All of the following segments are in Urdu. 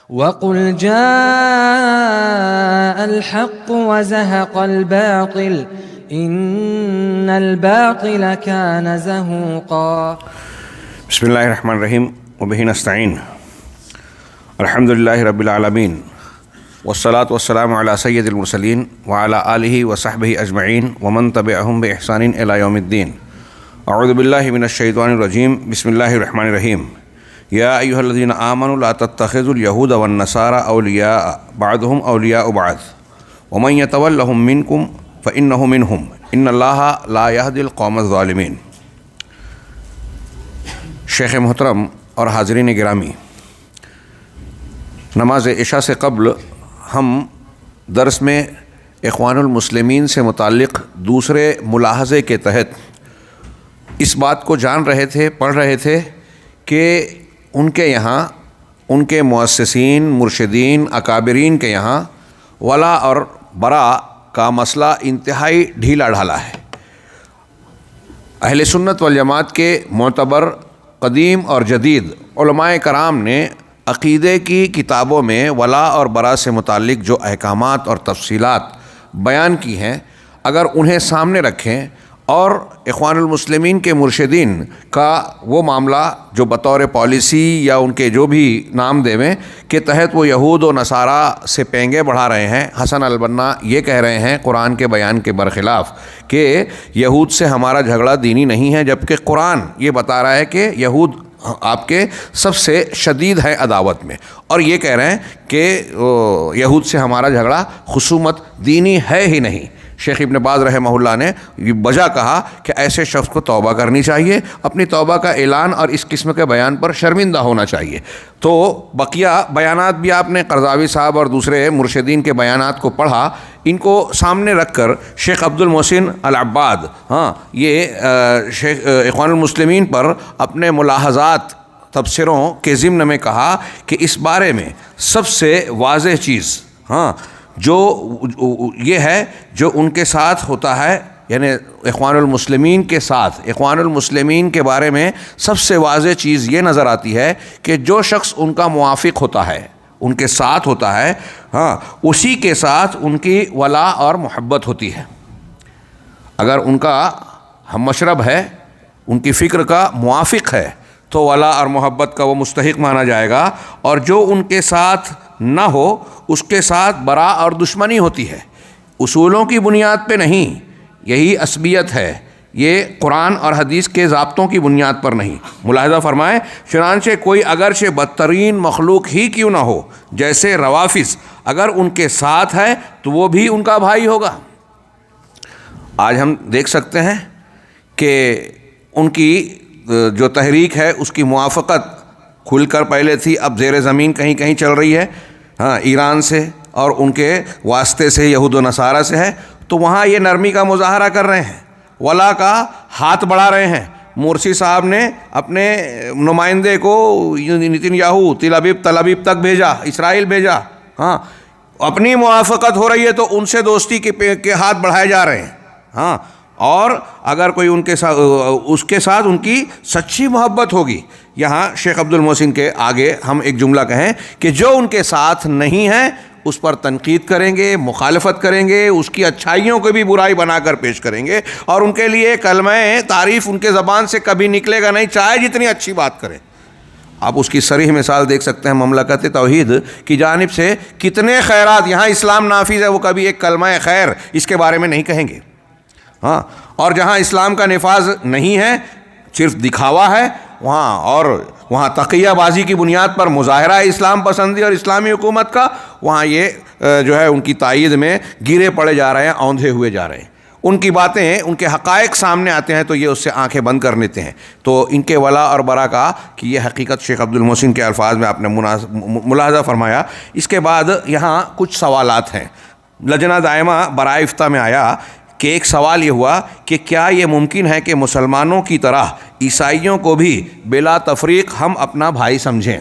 وَقُلْ جَاءَ الْحَقُّ وَزَهَقَ الْبَاطِلُ إِنَّ الْبَاطِلَ كَانَ زَهُوقًا۔ بسم اللہ الرحمن الرحیم وبہ نستعین الحمد للہ رب العالمین والصلاة والسلام علی سید المرسلین وعلی آلہ وصحبہ اجمعین ومن تبعہم بإحسان الی یوم الدین۔ اعوذ باللہ من الشیطان الرجیم، بسم اللہ الرحمن الرحیم۔ یا ایھا الذین آمنوا لا تتخذوا اليہود والنصارى اولیاء بعضهم اولیاء بعض ومن یتولہم منکم فإنہ منہم ان اللہ لا یہدی القوم الظالمین۔ شیخ محترم اور حاضرین گرامی، نماز عشاء سے قبل ہم درس میں اخوان المسلمین سے متعلق دوسرے ملاحظے کے تحت اس بات کو جان رہے تھے، پڑھ رہے تھے کہ ان کے یہاں ان کے مؤسسین، مرشدین، اکابرین کے یہاں ولا اور برا کا مسئلہ انتہائی ڈھیلا ڈھالا ہے۔ اہل سنت والجماعت کے معتبر قدیم اور جدید علماء کرام نے عقیدے کی کتابوں میں ولا اور برا سے متعلق جو احکامات اور تفصیلات بیان کی ہیں، اگر انہیں سامنے رکھیں اور اخوان المسلمین کے مرشدین کا وہ معاملہ جو بطور پالیسی یا ان کے جو بھی نام دیویں کے تحت وہ یہود و نصارہ سے پینگے بڑھا رہے ہیں، حسن البنا یہ کہہ رہے ہیں قرآن کے بیان کے برخلاف کہ یہود سے ہمارا جھگڑا دینی نہیں ہے، جبکہ قرآن یہ بتا رہا ہے کہ یہود آپ کے سب سے شدید ہے عداوت میں، اور یہ کہہ رہے ہیں کہ یہود سے ہمارا جھگڑا خصومت دینی ہے ہی نہیں۔ شیخ ابن باز رحمہ اللہ نے بجا کہا کہ ایسے شخص کو توبہ کرنی چاہیے، اپنی توبہ کا اعلان اور اس قسم کے بیان پر شرمندہ ہونا چاہیے۔ تو بقیہ بیانات بھی آپ نے قرضاوی صاحب اور دوسرے مرشدین کے بیانات کو پڑھا، ان کو سامنے رکھ کر شیخ عبد المحسن العباد یہ شیخ اخوان المسلمین پر اپنے ملاحظات تبصروں کے ضمن میں کہا کہ اس بارے میں سب سے واضح چیز جو یہ ہے جو ان کے ساتھ ہوتا ہے، یعنی اخوان المسلمین کے ساتھ، اخوان المسلمین کے بارے میں سب سے واضح چیز یہ نظر آتی ہے کہ جو شخص ان کا موافق ہوتا ہے، ان کے ساتھ ہوتا ہے، اسی کے ساتھ ان کی ولا اور محبت ہوتی ہے۔ اگر ان کا ہم مشرب ہے، ان کی فکر کا موافق ہے تو ولا اور محبت کا وہ مستحق مانا جائے گا، اور جو ان کے ساتھ نہ ہو اس کے ساتھ برا اور دشمنی ہوتی ہے، اصولوں کی بنیاد پہ نہیں۔ یہی عصبیت ہے، یہ قرآن اور حدیث کے ضابطوں کی بنیاد پر نہیں۔ ملاحظہ فرمائیں، چنانچہ کوئی اگرچہ بدترین مخلوق ہی کیوں نہ ہو، جیسے روافض، اگر ان کے ساتھ ہے تو وہ بھی ان کا بھائی ہوگا۔ آج ہم دیکھ سکتے ہیں کہ ان کی جو تحریک ہے اس کی موافقت کھل کر پہلے تھی، اب زیر زمین کہیں کہیں چل رہی ہے، ایران سے اور ان کے واسطے سے یہود و نصارہ سے ہے، تو وہاں یہ نرمی کا مظاہرہ کر رہے ہیں، ولا کا ہاتھ بڑھا رہے ہیں۔ مرسی صاحب نے اپنے نمائندے کو نتن یاہو تل ابیب تک بھیجا، اسرائیل بھیجا، اپنی موافقت ہو رہی ہے تو ان سے دوستی کے ہاتھ بڑھائے جا رہے ہیں، اور اگر کوئی ان کے ساتھ اس کے ساتھ ان کی سچی محبت ہوگی۔ یہاں شیخ عبد المحسن کے آگے ہم ایک جملہ کہیں کہ جو ان کے ساتھ نہیں ہے اس پر تنقید کریں گے، مخالفت کریں گے، اس کی اچھائیوں کو بھی برائی بنا کر پیش کریں گے، اور ان کے لیے کلمہ تعریف ان کے زبان سے کبھی نکلے گا نہیں، چاہے جتنی اچھی بات کریں۔ آپ اس کی صریح مثال دیکھ سکتے ہیں، مملکت توحید کی جانب سے کتنے خیرات، یہاں اسلام نافذ ہے، وہ کبھی ایک کلمہ خیر اس کے بارے میں نہیں کہیں گے، اور جہاں اسلام کا نفاذ نہیں ہے، صرف دکھاوا ہے، وہاں تقیہ بازی کی بنیاد پر مظاہرہ ہے اسلام پسندی اور اسلامی حکومت کا، وہاں یہ جو ہے ان کی تائید میں گرے پڑے جا رہے ہیں، اوندھے ہوئے جا رہے ہیں۔ ان کی باتیں، ان کے حقائق سامنے آتے ہیں تو یہ اس سے آنکھیں بند کر لیتے ہیں۔ تو ان کے ولا اور برا کا کہ یہ حقیقت شیخ عبد المحسن کے الفاظ میں آپ نے ملاحظہ فرمایا۔ اس کے بعد یہاں کچھ سوالات ہیں۔ لجنہ دائمہ برائے افتاء میں آیا کہ ایک سوال یہ ہوا کہ کیا یہ ممکن ہے کہ مسلمانوں کی طرح عیسائیوں کو بھی بلا تفریق ہم اپنا بھائی سمجھیں؟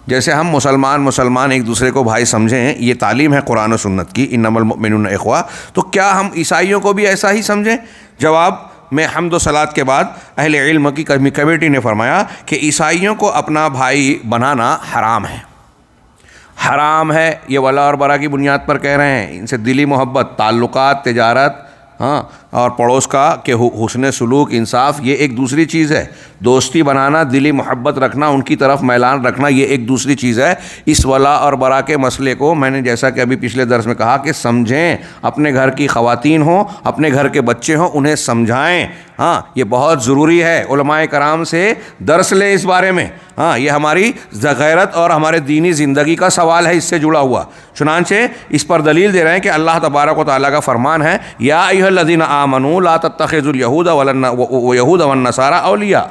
جیسے ہم مسلمان ایک دوسرے کو بھائی سمجھیں، یہ تعلیم ہے قرآن و سنت کی، انما المؤمنون اخوہ، تو کیا ہم عیسائیوں کو بھی ایسا ہی سمجھیں؟ جواب میں حمد و صلات کے بعد اہل علم کی کمیٹی نے فرمایا کہ عیسائیوں کو اپنا بھائی بنانا حرام ہے، حرام ہے، یہ ولا اور برا کی بنیاد پر کہہ رہے ہیں. ان سے دلی محبت، تعلقات، تجارت، ہاں، اور پڑوس کا کہ حسن سلوک، انصاف، یہ ایک دوسری چیز ہے. دوستی بنانا، دلی محبت رکھنا، ان کی طرف میلان رکھنا، یہ ایک دوسری چیز ہے. اس ولا اور برا کے مسئلے کو میں نے جیسا کہ ابھی پچھلے درس میں کہا کہ سمجھیں. اپنے گھر کی خواتین ہوں، اپنے گھر کے بچے ہوں، انہیں سمجھائیں. ہاں، یہ بہت ضروری ہے. علماء کرام سے درس لیں اس بارے میں. ہاں، یہ ہماری غیرت اور ہمارے دینی زندگی کا سوال ہے اس سے جڑا ہوا. چنانچہ اس پر دلیل دے رہے ہیں کہ اللہ تبارک و تعالیٰ کا فرمان ہے، یا ایھا الذین آمنوا لا تتخذوا اليہود والنصارى اولیاء،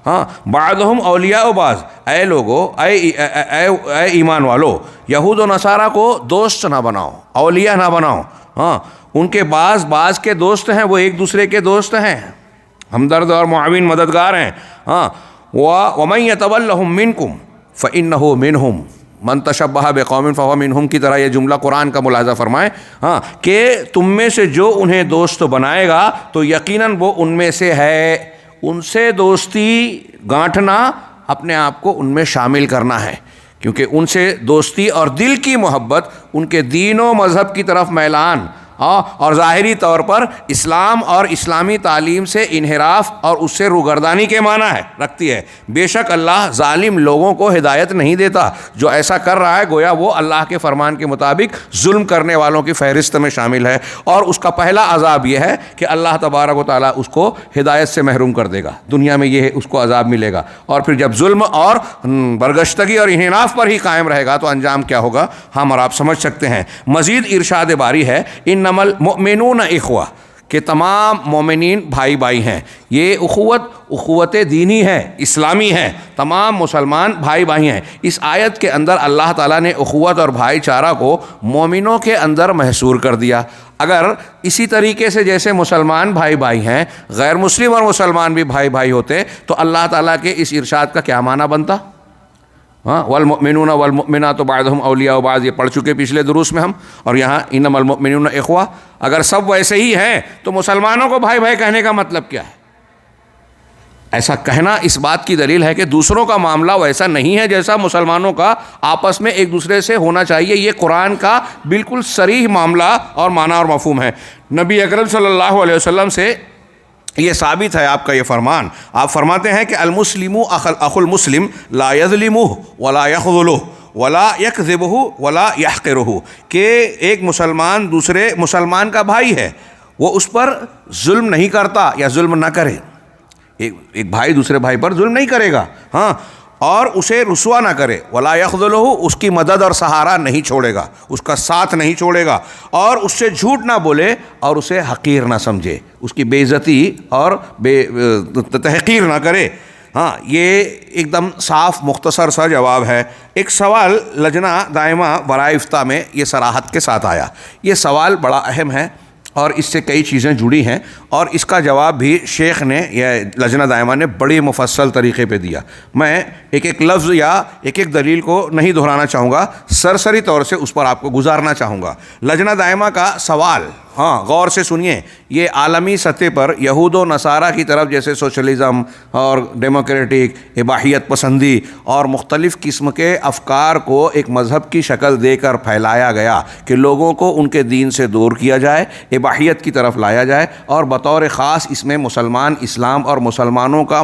ہاں، بعضهم اولیاء بعض. اے لوگو، اے ایمان والو، یہود و نصارہ کو دوست نہ بناؤ، اولیاء نہ بناؤ. ہاں، ان کے بعض کے دوست ہیں، وہ ایک دوسرے کے دوست ہیں، ہمدرد اور معاون مددگار ہیں. ہاں، وَمَن يَتَوَلَّهُم مِّنكُمْ فَإِنَّهُ مِنْهُمْ من تشبہ بقوم فہو منہم کی طرح یہ جملہ قرآن کا ملاحظہ فرمائیں. ہاں، کہ تم میں سے جو انہیں دوست بنائے گا تو یقیناً وہ ان میں سے ہے. ان سے دوستی گانٹھنا اپنے آپ کو ان میں شامل کرنا ہے، کیونکہ ان سے دوستی اور دل کی محبت، ان کے دین و مذہب کی طرف میلان اور ظاہری طور پر اسلام اور اسلامی تعلیم سے انحراف اور اس سے روگردانی کے معنی رکھتی ہے. بے شک اللہ ظالم لوگوں کو ہدایت نہیں دیتا. جو ایسا کر رہا ہے گویا وہ اللہ کے فرمان کے مطابق ظلم کرنے والوں کی فہرست میں شامل ہے، اور اس کا پہلا عذاب یہ ہے کہ اللہ تبارک و تعالیٰ اس کو ہدایت سے محروم کر دے گا. دنیا میں یہ اس کو عذاب ملے گا، اور پھر جب ظلم اور برگشتگی اور انحراف پر ہی قائم رہے گا تو انجام کیا ہوگا ہم اور آپ سمجھ سکتے ہیں. مزید ارشاد باری ہے، انما المؤمنون اخوہ، کہ تمام مومنین بھائی بھائی ہیں. یہ اخوت دینی ہے، اسلامی ہے. تمام مسلمان بھائی بھائی ہیں. اس آیت کے اندر اللہ تعالیٰ نے اخوت اور بھائی چارہ کو مومنوں کے اندر محصور کر دیا. اگر اسی طریقے سے جیسے مسلمان بھائی بھائی ہیں، غیر مسلم اور مسلمان بھی بھائی بھائی ہوتے تو اللہ تعالیٰ کے اس ارشاد کا کیا معنی بنتا؟ ہاں، والمؤمنون والمؤمنات بعضهم اولیاء بعض، یہ پڑھ چکے پچھلے دروس میں ہم. اور یہاں انما المؤمنون اخوہ، اگر سب ویسے ہی ہیں تو مسلمانوں کو بھائی بھائی کہنے کا مطلب کیا ہے؟ ایسا کہنا اس بات کی دلیل ہے کہ دوسروں کا معاملہ ویسا نہیں ہے جیسا مسلمانوں کا آپس میں ایک دوسرے سے ہونا چاہیے. یہ قرآن کا بالکل صریح معاملہ اور معنی اور مفہوم ہے. نبی اکرم صلی اللہ علیہ وسلم سے یہ ثابت ہے آپ کا یہ فرمان. آپ فرماتے ہیں کہ المسلم اخو المسلم لا یظلمہ ولا یخذلہ ولا یکذبہ ولا یحقرہ، کہ ایک مسلمان دوسرے مسلمان کا بھائی ہے، وہ اس پر ظلم نہیں کرتا یا ظلم نہ کرے. ایک بھائی دوسرے بھائی پر ظلم نہیں کرے گا، ہاں، اور اسے رسوا نہ کرے. ولا یخذلہ، اس کی مدد اور سہارا نہیں چھوڑے گا، اس کا ساتھ نہیں چھوڑے گا، اور اس سے جھوٹ نہ بولے اور اسے حقیر نہ سمجھے، اس کی بے عزتی اور تحقیر نہ کرے. ہاں، یہ ایک دم صاف مختصر سا جواب ہے. ایک سوال لجنہ دائمہ برائے افتاء میں یہ صراحت کے ساتھ آیا. یہ سوال بڑا اہم ہے اور اس سے کئی چیزیں جڑی ہیں، اور اس کا جواب بھی شیخ نے یا لجنہ دائمہ نے بڑی مفصل طریقے پہ دیا. میں ایک لفظ یا ایک دلیل کو نہیں دہرانا چاہوں گا، سرسری طور سے اس پر آپ کو گزارنا چاہوں گا. لجنہ دائمہ کا سوال، ہاں، غور سے سنیے. یہ عالمی سطح پر یہود و نصارہ کی طرف جیسے سوشلزم اور ڈیموکریٹک، اباحیت پسندی اور مختلف قسم کے افکار کو ایک مذہب کی شکل دے کر پھیلایا گیا کہ لوگوں کو ان کے دین سے دور کیا جائے، اباحیت کی طرف لایا جائے، اور بطور خاص اس میں مسلمان اسلام اور مسلمانوں کا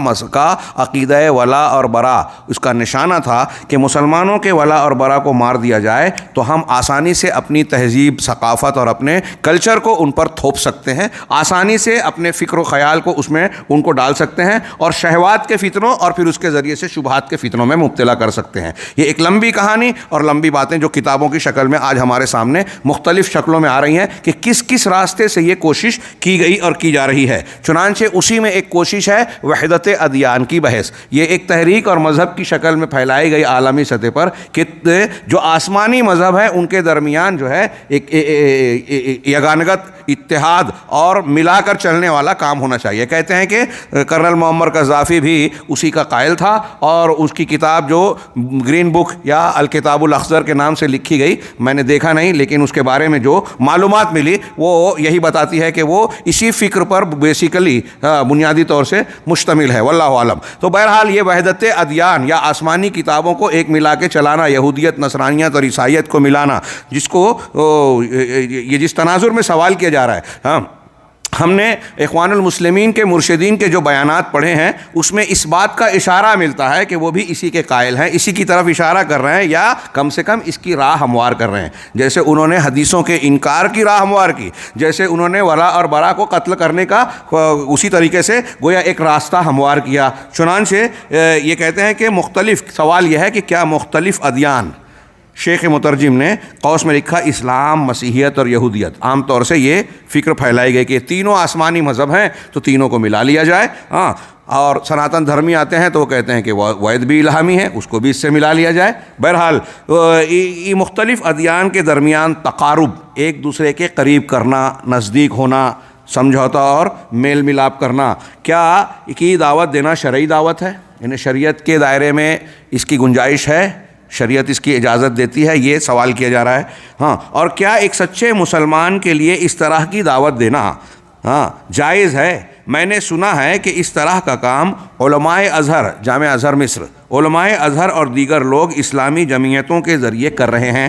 عقیدہ ولا اور برا اس کا نشانہ تھا کہ مسلمانوں کے ولا اور برا کو مار دیا جائے تو ہم آسانی سے اپنی تہذیب، ثقافت اور اپنے کلچر کو ان پر تھوپ سکتے ہیں، آسانی سے اپنے فکر و خیال کو اس میں ان کو ڈال سکتے ہیں، اور شہوات کے فتنوں اور پھر اس کے ذریعے سے شبہات کے فتنوں میں مبتلا کر سکتے ہیں. یہ ایک لمبی کہانی اور لمبی باتیں جو کتابوں کی شکل میں آج ہمارے سامنے مختلف شکلوں میں آ رہی ہیں کہ کس کس راستے سے یہ کوشش کی گئی اور کی جا رہی ہے. چنانچہ اسی میں ایک کوشش ہے وحدت ادیان کی بحث. یہ ایک تحریک اور مذہب کی شکل میں پھیلائی گئی عالمی سطح پر کہ جو آسمانی مذہب ہے ان کے درمیان جو ہے ایک یگانگی وحدت، اتحاد اور ملا کر چلنے والا کام ہونا چاہیے۔ کہتے ہیں کہ کرنل معمر قذافی بھی اسی کا قائل تھا، اور اس کی کتاب جو گرین بک یا الکتاب الاخضر کے نام سے لکھی گئی، میں نے دیکھا نہیں لیکن اس کے بارے میں جو معلومات ملی وہ یہی بتاتی ہے کہ وہ اسی فکر پر بیسیکلی بنیادی طور سے مشتمل ہے، واللہ عالم۔ تو بہرحال یہ وحدت ادیان یا آسمانی کتابوں کو ایک ملا کے چلانا، یہودیت، نصرانیت اور عیسائیت کو ملانا، جس کو یہ جس تناظر میں سوال کیا جا رہا ہے، ہاں ہم نے اخوان المسلمین کے مرشدین کے جو بیانات پڑھے ہیں اس میں اس بات کا اشارہ ملتا ہے کہ وہ بھی اسی کے قائل ہیں، اسی کی طرف اشارہ کر رہے ہیں، یا کم سے کم اس کی راہ ہموار کر رہے ہیں۔ جیسے انہوں نے حدیثوں کے انکار کی راہ ہموار کی، جیسے انہوں نے ولا اور برا کو قتل کرنے کا اسی طریقے سے گویا ایک راستہ ہموار کیا۔ چنانچہ یہ کہتے ہیں کہ مختلف، سوال یہ ہے کہ کیا مختلف ادیان، شیخ مترجم نے قوس میں لکھا اسلام، مسیحیت اور یہودیت، عام طور سے یہ فکر پھیلائی گئی کہ تینوں آسمانی مذہب ہیں تو تینوں کو ملا لیا جائے، ہاں، اور سناتن دھرمی آتے ہیں تو وہ کہتے ہیں کہ وید بھی الہامی ہے، اس کو بھی اس سے ملا لیا جائے۔ بہرحال یہ مختلف ادیان کے درمیان تقارب، ایک دوسرے کے قریب کرنا، نزدیک ہونا، سمجھوتا اور میل ملاپ کرنا، کیا کی دعوت دینا شرعی دعوت ہے؟ یعنی شریعت کے دائرے میں اس کی گنجائش ہے، شریعت اس کی اجازت دیتی ہے؟ یہ سوال کیا جا رہا ہے۔ ہاں، اور کیا ایک سچے مسلمان کے لیے اس طرح کی دعوت دینا جائز ہے؟ میں نے سنا ہے کہ اس طرح کا کام علماء ازہر، جامع ازہر مصر، علماء ازہر اور دیگر لوگ اسلامی جمعیتوں کے ذریعے کر رہے ہیں،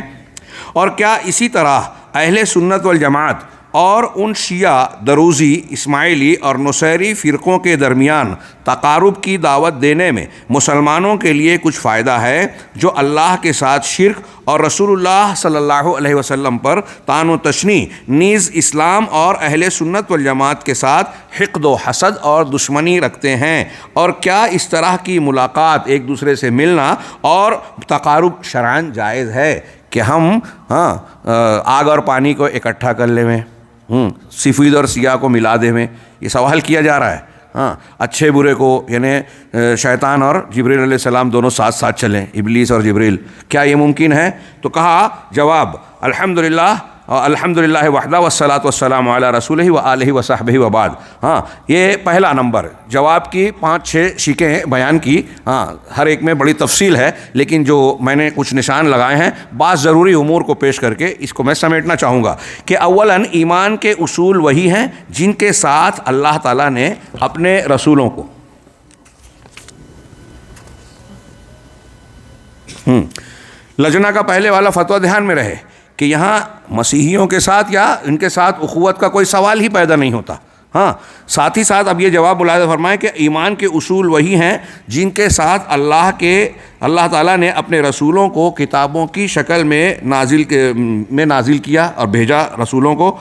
اور کیا اسی طرح اہل سنت والجماعت اور ان شیعہ، دروزی، اسماعیلی اور نصیری فرقوں کے درمیان تقارب کی دعوت دینے میں مسلمانوں کے لیے کچھ فائدہ ہے، جو اللہ کے ساتھ شرک اور رسول اللہ صلی اللہ علیہ وسلم پر طعن و تشنیع، نیز اسلام اور اہل سنت والجماعت کے ساتھ حقد و حسد اور دشمنی رکھتے ہیں؟ اور کیا اس طرح کی ملاقات، ایک دوسرے سے ملنا اور تقارب شرعاً جائز ہے کہ ہم آگ اور پانی کو اکٹھا کر لیں، سفید اور سیاہ کو ملا دے میں؟ یہ سوال کیا جا رہا ہے۔ اچھے برے کو، یعنی شیطان اور جبریل علیہ السلام دونوں ساتھ ساتھ چلیں، ابلیس اور جبریل، کیا یہ ممکن ہے؟ تو کہا جواب، الحمدللہ وحدہ والصلاۃ والسلام علی رسولہ وآلہ وصحبہ وبعد۔ یہ پہلا نمبر، جواب کی 5-6 شکیں بیان کی، ہر ایک میں بڑی تفصیل ہے، لیکن جو میں نے کچھ نشان لگائے ہیں، بعض ضروری امور کو پیش کر کے اس کو میں سمیٹنا چاہوں گا کہ اولاً ایمان کے اصول وہی ہیں جن کے ساتھ اللہ تعالیٰ نے اپنے رسولوں کو لجنا کا پہلے والا فتویٰ دھیان میں رہے کہ یہاں مسیحیوں کے ساتھ یا ان کے ساتھ اخوت کا کوئی سوال ہی پیدا نہیں ہوتا۔ ساتھ ہی ساتھ اب یہ جواب ملاحظہ فرمائیں کہ ایمان کے اصول وہی ہیں جن کے ساتھ اللہ تعالیٰ نے اپنے رسولوں کو کتابوں کی شکل میں نازل کیا اور بھیجا رسولوں کو،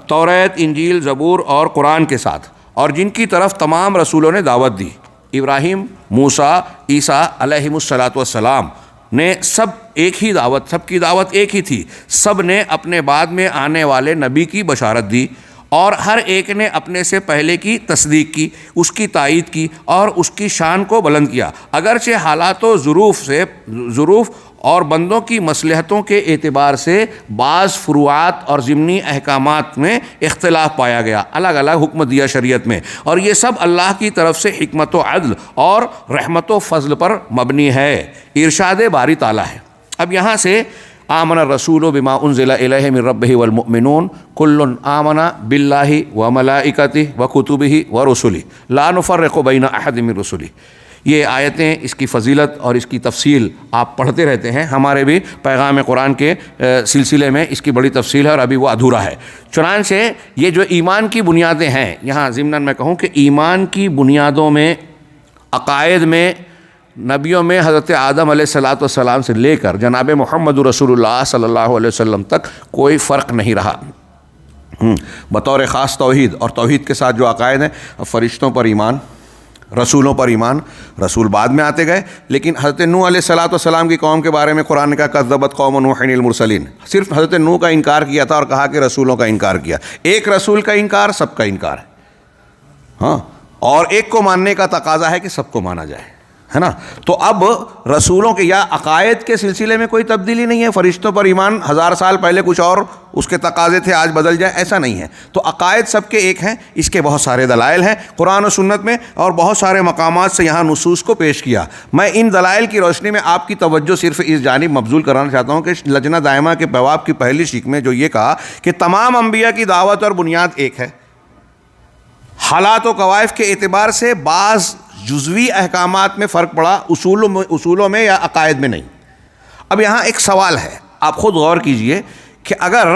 توریت، انجیل، زبور اور قرآن کے ساتھ، اور جن کی طرف تمام رسولوں نے دعوت دی۔ ابراہیم، موسیٰ، عیسیٰ علیہم الصلاۃ والسلام نے سب ایک ہی دعوت، سب کی دعوت ایک ہی تھی، سب نے اپنے بعد میں آنے والے نبی کی بشارت دی، اور ہر ایک نے اپنے سے پہلے کی تصدیق کی، اس کی تائید کی اور اس کی شان کو بلند کیا، اگرچہ حالات و ظروف اور بندوں کی مصلحتوں کے اعتبار سے بعض فروعات اور ضمنی احکامات میں اختلاف پایا گیا، الگ الگ حکم دیا شریعت میں، اور یہ سب اللہ کی طرف سے حکمت و عدل اور رحمت و فضل پر مبنی ہے۔ ارشاد باری تعالیٰ ہے۔ اب یہاں سے آمن الرسول بما انزل الیہ من ربہ والمؤمنون کل آمن باللہ وملائکتہ وکتبہ ورسلہ لا نفرق بین احد من رسلہ۔ یہ آیتیں، اس کی فضیلت اور اس کی تفصیل آپ پڑھتے رہتے ہیں، ہمارے بھی پیغام قرآن کے سلسلے میں اس کی بڑی تفصیل ہے، اور ابھی وہ ادھورا ہے۔ چنانچہ یہ جو ایمان کی بنیادیں ہیں، یہاں ضمناً میں کہوں کہ ایمان کی بنیادوں میں، عقائد میں، نبیوں میں حضرت آدم علیہ الصلاۃ والسلام سے لے کر جناب محمد رسول اللہ صلی اللہ علیہ وسلم تک کوئی فرق نہیں رہا۔ بطور خاص توحید، اور توحید کے ساتھ جو عقائد ہیں، فرشتوں پر ایمان، رسولوں پر ایمان، رسول بعد میں آتے گئے، لیکن حضرت نوح علیہ الصلاۃ والسلام کی قوم کے بارے میں قرآن نے کہا کذبت قوم نوح المرسلین، صرف حضرت نوح کا انکار کیا تھا اور کہا کہ رسولوں کا انکار کیا۔ ایک رسول کا انکار سب کا انکار ہے، اور ایک کو ماننے کا تقاضا ہے کہ سب کو مانا جائے۔ ہے نا. تو اب رسولوں کے یا عقائد کے سلسلے میں کوئی تبدیلی نہیں ہے. فرشتوں پر ایمان 1000 سال پہلے کچھ اور اس کے تقاضے تھے، آج بدل جائے، ایسا نہیں ہے. تو عقائد سب کے ایک ہیں. اس کے بہت سارے دلائل ہیں قرآن و سنت میں، اور بہت سارے مقامات سے یہاں نصوص کو پیش کیا. میں ان دلائل کی روشنی میں آپ کی توجہ صرف اس جانب مبذول کرانا چاہتا ہوں کہ لجنہ دائمہ کے بواب کی پہلی شق میں جو یہ کہا کہ تمام انبیاء کی دعوت اور بنیاد ایک ہے. حالات و قوائف کے اعتبار سے بعض جزوی احکامات میں فرق پڑا، اصولوں میں یا عقائد میں نہیں. اب یہاں ایک سوال ہے، آپ خود غور کیجئے کہ اگر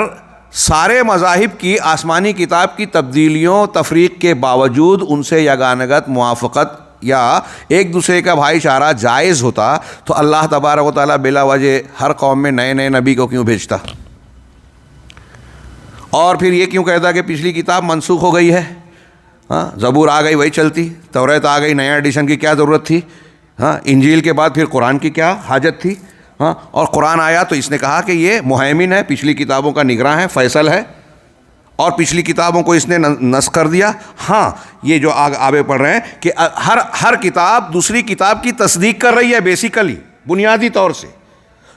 سارے مذاہب کی آسمانی کتاب کی تبدیلیوں تفریق کے باوجود ان سے یگانگت، موافقت یا ایک دوسرے کا بھائی چارہ جائز ہوتا تو اللہ تبارک و تعالیٰ بلا وجہ ہر قوم میں نئے نئے نبی کو کیوں بھیجتا؟ اور پھر یہ کیوں کہتا کہ پچھلی کتاب منسوخ ہو گئی ہے؟ ہاں، زبور آ گئی وہی چلتی، توریت آ گئی، نیا ایڈیشن کی کیا ضرورت تھی؟ ہاں، انجیل کے بعد پھر قرآن کی کیا حاجت تھی؟ ہاں، اور قرآن آیا تو اس نے کہا کہ یہ مہیمن ہے، پچھلی کتابوں کا نگراں ہے، فیصل ہے، اور پچھلی کتابوں کو اس نے نسخ کر دیا. ہاں، یہ جو آگے پڑھ رہے ہیں کہ ہر کتاب دوسری کتاب کی تصدیق کر رہی ہے، بیسیکلی بنیادی طور سے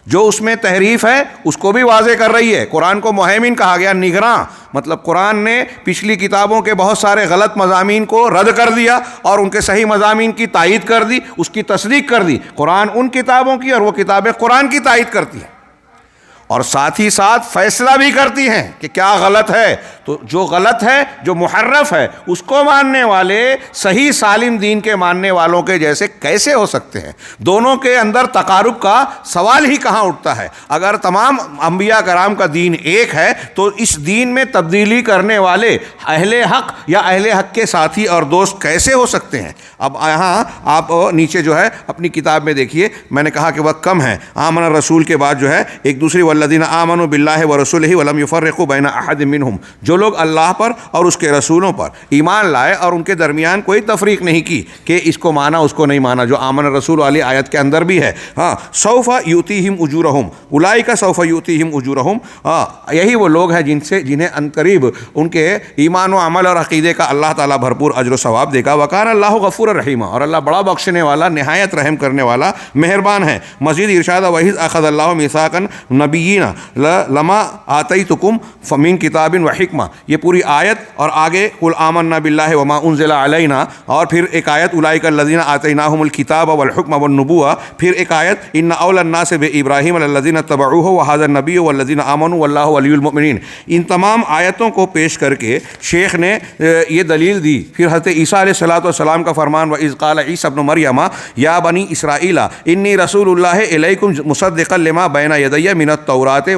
جو اس میں تحریف ہے اس کو بھی واضح کر رہی ہے. قرآن کو مہیمن کہا گیا، نگراں، مطلب قرآن نے پچھلی کتابوں کے بہت سارے غلط مضامین کو رد کر دیا اور ان کے صحیح مضامین کی تائید کر دی، اس کی تصدیق کر دی. قرآن ان کتابوں کی اور وہ کتابیں قرآن کی تائید کرتی ہیں، اور ساتھ ہی ساتھ فیصلہ بھی کرتی ہیں کہ کیا غلط ہے. تو جو غلط ہے، جو محرف ہے، اس کو ماننے والے صحیح سالم دین کے ماننے والوں کے جیسے کیسے ہو سکتے ہیں؟ دونوں کے اندر تقارب کا سوال ہی کہاں اٹھتا ہے؟ اگر تمام انبیاء کرام کا دین ایک ہے تو اس دین میں تبدیلی کرنے والے اہل حق یا اہل حق کے ساتھی اور دوست کیسے ہو سکتے ہیں؟ اب یہاں آپ نیچے جو ہے اپنی کتاب میں دیکھیے، میں نے کہا کہ وقت کم ہے. آمن الرسول کے بعد جو ہے ایک دوسری والذین آمنوا باللہ ورسولہ ولم یفرقوا بین احد منہم، جو لوگ اللہ پر اور اس کے رسولوں پر ایمان لائے اور ان کے درمیان کوئی تفریق نہیں کی کہ اس کو مانا اس کو نہیں مانا، جو آمن الرسول والی آیت کے اندر بھی ہے. ہاں، سوف یؤتیہم اجورہم اولئک سوف یؤتیہم اجورہم. یہی وہ لوگ ہیں جنہیں عنقریب ان کے ایمان و عمل اور عقیدے کا اللہ تعالیٰ بھرپور اجر و ثواب دے گا. وکان اللہ غفور الرحیم، اور اللہ بڑا بخشنے والا، نہایت رحم کرنے والا، مہربان ہے. مزید ارشاد وَإِذْ أَخَذَ اللَّهُ مِيثَاقَ النَّبِيِّينَ لَمَا آتَيْتُكُمْ فَمِنْ كِتَابٍ وَحِکْمَةٍ، یہ پوری آیت، اور آگے قُلْ آمَنَّا بِاللَّهِ وَمَا أُنزِلَ عَلَيْنَا، اور پھر ایک آیت اولئک الذین آتیناہم الکتاب والحکم والنبوۃ، پھر ایک آیت ان اولی الناس بابراہیم الذین اتبعوہ وہذا النبی والذین آمنوا واللہ ولی المؤمنین. ان تمام آیتوں کو پیش کر کے شیخ نے یہ دلیل دی. پھر حضرت عیسیٰ علیہ السلام کا فرمان وَإِذْ قَالَ عِيسَى ابْنُ مَرْيَمَ يَا بَنِي إِسْرَائِيلَ إِنِّي رَسُولُ اللَّهِ إِلَيْكُمْ مُصَدِّقًا لِمَا بَيْنَ يَدَيَّ مِنَ التَّوْرَاةِ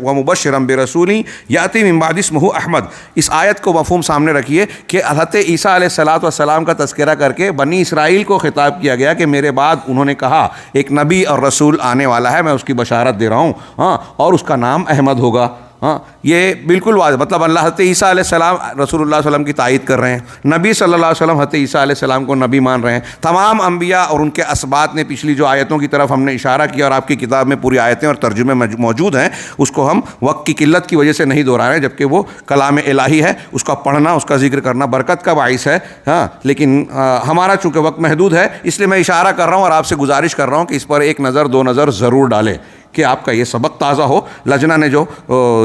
وَمُبَشِّرًا بِرَسُولٍ يَأْتِي مِن بَعْدِي اسْمُهُ احمد. اس آیت کو مفہوم سامنے رکھیے کہ حضرت عیسیٰ علیہ السلام کا تذکرہ کر کے بنی اسرائیل کو خطاب کیا گیا کہ میرے بعد انہوں نے کہا ایک نبی اور رسول آنے والا ہے، میں اس کی بشارت دے رہا ہوں، ہاں، اور اس کا نام احمد ہوگا. ہاں، یہ بالکل واضح، مطلب اللہ حضرت عیسیٰ علیہ السلام رسول اللہ صلی اللہ علیہ وسلم کی تائید کر رہے ہیں، نبی صلی اللہ علیہ وسلم حضرت عیسیٰ علیہ السلام کو نبی مان رہے ہیں. تمام انبیاء اور ان کے اسباط نے پچھلی جو آیتوں کی طرف ہم نے اشارہ کیا اور آپ کی کتاب میں پوری آیتیں اور ترجمے موجود ہیں، اس کو ہم وقت کی قلت کی وجہ سے نہیں دہرا رہے ہیں، جبکہ وہ کلام الہی ہے، اس کا پڑھنا، اس کا ذکر کرنا برکت کا باعث ہے. ہاں، لیکن ہمارا چونکہ وقت محدود ہے اس لیے میں اشارہ کر رہا ہوں اور آپ سے گزارش کر رہا ہوں کہ اس پر ایک نظر دو نظر ضرور ڈالیں کہ آپ کا یہ سبق تازہ ہو. لجنہ نے جو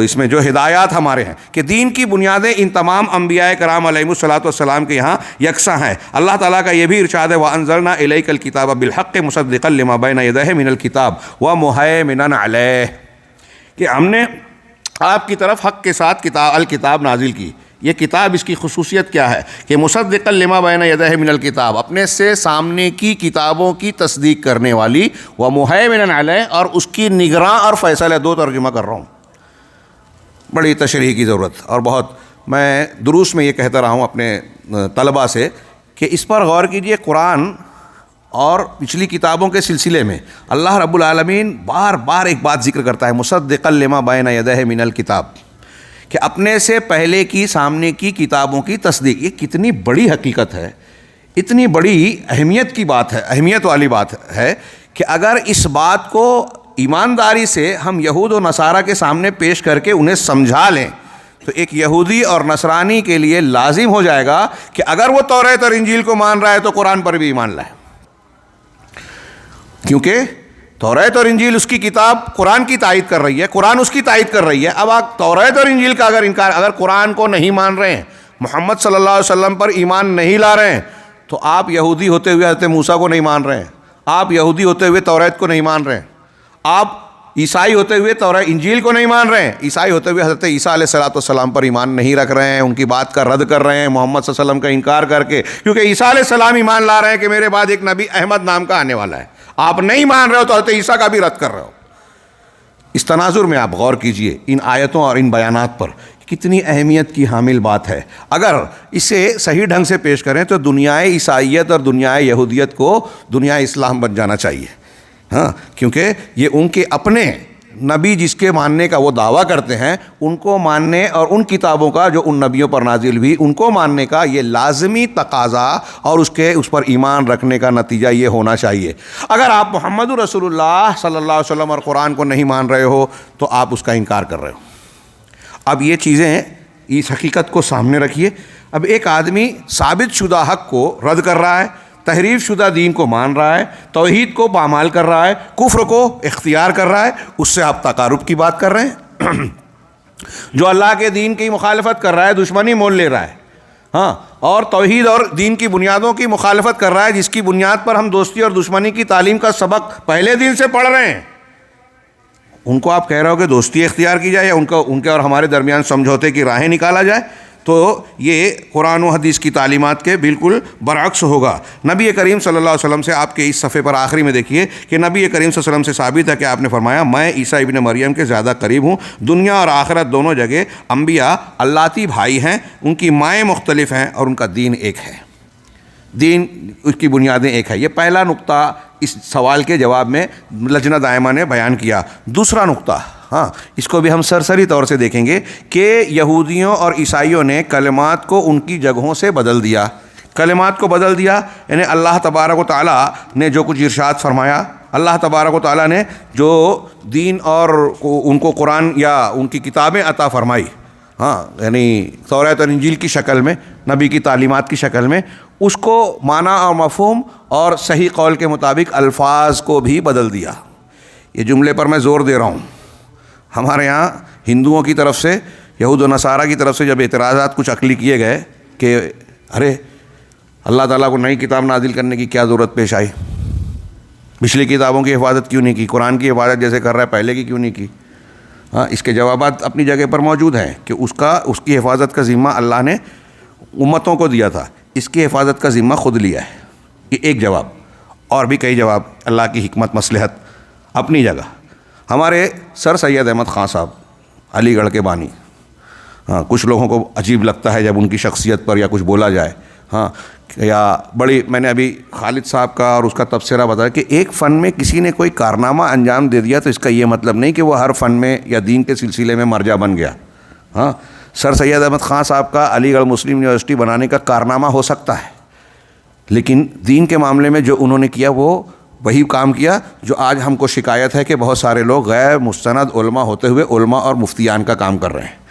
اس میں جو ہدایات ہمارے ہیں کہ دین کی بنیادیں ان تمام انبیاء کرام علیہم الصلوۃ والسلام کے یہاں یکساں ہیں. اللہ تعالیٰ کا یہ بھی ارشاد ہے وَأَنزَلْنَا إِلَيْكَ الْكِتَابَ بِالْحَقِّ مُصَدِّقًا لِمَا بَيْنَ يَدَيْهِ مِنَ الْكِتَابِ وَمُهَيْمِنًا عَلَيْهِ، کہ ہم نے آپ کی طرف حق کے ساتھ الکتاب نازل کی. یہ کتاب اس کی خصوصیت کیا ہے کہ مصدقا لما بین یدیہ من الکتاب، اپنے سے سامنے کی کتابوں کی تصدیق کرنے والی، ومہیمنا علیہ، اور اس کی نگراں اور فیصلہ. دو ترجمہ کر رہا ہوں، بڑی تشریح کی ضرورت. اور بہت میں دروس میں یہ کہتا رہا ہوں اپنے طلباء سے کہ اس پر غور کیجئے. قرآن اور پچھلی کتابوں کے سلسلے میں اللہ رب العالمین بار بار ایک بات ذکر کرتا ہے، مصدقا لما بین یدیہ من الکتاب، کہ اپنے سے پہلے کی سامنے کی کتابوں کی تصدیق. یہ کتنی بڑی حقیقت ہے، اتنی بڑی اہمیت کی بات ہے، اہمیت والی بات ہے کہ اگر اس بات کو ایمانداری سے ہم یہود و نصارہ کے سامنے پیش کر کے انہیں سمجھا لیں تو ایک یہودی اور نصرانی کے لیے لازم ہو جائے گا کہ اگر وہ توریت اور انجیل کو مان رہا ہے تو قرآن پر بھی ایمان لائے. کیونکہ توریت اور انجیل اس کی کتاب قرآن کی تائید کر رہی ہے، قرآن اس کی تائید کر رہی ہے۔ اب آپ توریت اور انجیل کا اگر انکار، اگر قرآن کو نہیں مان رہے ہیں، محمد صلی اللہ علیہ وسلم پر ایمان نہیں لا رہے ہیں، تو آپ یہودی ہوتے ہوئے حضرت موسیٰ کو نہیں مان رہے ہیں، آپ یہودی ہوتے ہوئے توریت کو نہیں مان رہے ہیں، آپ عیسائی ہوتے ہوئے توریت انجیل کو نہیں مان رہے ہیں، عیسائی ہوتے ہوئے حضرت عیسیٰ علیہ السلام پر ایمان نہیں رکھ رہے ہیں، ان کی بات کا رد کر رہے ہیں محمد صلی اللہ علیہ وسلم کا انکار کر کے، کیونکہ عیسیٰ علیہ السلام ایمان لا رہے ہیں کہ میرے بعد ایک نبی احمد نام کا آنے والا ہے، آپ نہیں مان رہے ہو تو حضرت عیسیٰ کا بھی رد کر رہے ہو۔ اس تناظر میں آپ غور کیجئے ان آیتوں اور ان بیانات پر، کتنی اہمیت کی حامل بات ہے۔ اگر اسے صحیح ڈھنگ سے پیش کریں تو دنیائے عیسائیت اور دنیائے یہودیت کو دنیائے اسلام بن جانا چاہیے، ہاں، کیونکہ یہ ان کے اپنے نبی جس کے ماننے کا وہ دعویٰ کرتے ہیں، ان کو ماننے اور ان کتابوں کا جو ان نبیوں پر نازل ہوئی ان کو ماننے کا یہ لازمی تقاضا اور اس پر ایمان رکھنے کا نتیجہ یہ ہونا چاہیے۔ اگر آپ محمد رسول اللہ صلی اللہ علیہ وسلم اور قرآن کو نہیں مان رہے ہو تو آپ اس کا انکار کر رہے ہو۔ اب یہ چیزیں، اس حقیقت کو سامنے رکھیے۔ اب ایک آدمی ثابت شدہ حق کو رد کر رہا ہے، تحریف شدہ دین کو مان رہا ہے، توحید کو پامال کر رہا ہے، کفر کو اختیار کر رہا ہے، اس سے آپ تقارب کی بات کر رہے ہیں۔ جو اللہ کے دین کی مخالفت کر رہا ہے دشمنی مول لے رہا ہے، ہاں، اور توحید اور دین کی بنیادوں کی مخالفت کر رہا ہے جس کی بنیاد پر ہم دوستی اور دشمنی کی تعلیم کا سبق پہلے دن سے پڑھ رہے ہیں، ان کو آپ کہہ رہے ہو کہ دوستی اختیار کی جائے یا ان کے اور ہمارے درمیان سمجھوتے کی راہیں نکالا جائے، تو یہ قرآن و حدیث کی تعلیمات کے بالکل برعکس ہوگا۔ نبی کریم صلی اللہ علیہ وسلم سے آپ کے اس صفحے پر آخری میں دیکھیے کہ نبی کریم صلی اللہ علیہ وسلم سے ثابت ہے کہ آپ نے فرمایا، میں عیسیٰ ابن مریم کے زیادہ قریب ہوں، دنیا اور آخرت دونوں جگہ انبیاء اللہتی بھائی ہیں، ان کی مائیں مختلف ہیں اور ان کا دین ایک ہے، دین اس کی بنیادیں ایک ہے۔ یہ پہلا نقطہ اس سوال کے جواب میں لجنہ دائمہ نے بیان کیا۔ دوسرا نقطہ، ہاں، اس کو بھی ہم سرسری طور سے دیکھیں گے کہ یہودیوں اور عیسائیوں نے کلمات کو ان کی جگہوں سے بدل دیا، کلمات کو بدل دیا، یعنی اللہ تبارک و تعالیٰ نے جو کچھ ارشاد فرمایا، اللہ تبارک و تعالیٰ نے جو دین اور ان کو قرآن یا ان کی کتابیں عطا فرمائی، ہاں، یعنی توریت اور انجیل کی شکل میں، نبی کی تعلیمات کی شکل میں، اس کو معنی اور مفہوم اور صحیح قول کے مطابق الفاظ کو بھی بدل دیا۔ یہ جملے پر میں زور دے رہا ہوں، ہمارے ہاں ہندوؤں کی طرف سے، یہود و نصارہ کی طرف سے جب اعتراضات کچھ عقلی کیے گئے کہ ارے اللہ تعالیٰ کو نئی کتاب نازل کرنے کی کیا ضرورت پیش آئی، پچھلی کتابوں کی حفاظت کیوں نہیں کی، قرآن کی حفاظت جیسے کر رہا ہے پہلے کی کیوں نہیں کی؟ ہاں، اس کے جوابات اپنی جگہ پر موجود ہیں کہ اس کی حفاظت کا ذمہ اللہ نے امتوں کو دیا تھا، اس کی حفاظت کا ذمہ خود لیا ہے۔ یہ ایک جواب، اور بھی کئی جواب، اللہ کی حکمت مصلحت اپنی جگہ۔ ہمارے سر سید احمد خان صاحب علی گڑھ کے بانی، ہاں، کچھ لوگوں کو عجیب لگتا ہے جب ان کی شخصیت پر یا کچھ بولا جائے، ہاں، یا بڑی، میں نے ابھی خالد صاحب کا اور اس کا تبصرہ بتایا کہ ایک فن میں کسی نے کوئی کارنامہ انجام دے دیا تو اس کا یہ مطلب نہیں کہ وہ ہر فن میں یا دین کے سلسلے میں مرجع بن گیا۔ ہاں، سر سید احمد خان صاحب کا علی گڑھ مسلم یونیورسٹی بنانے کا کارنامہ ہو سکتا ہے، لیکن دین کے معاملے میں جو انہوں نے کیا وہ وہی کام کیا جو آج ہم کو شکایت ہے کہ بہت سارے لوگ غیر مستند علماء ہوتے ہوئے علماء اور مفتیان کا کام کر رہے ہیں۔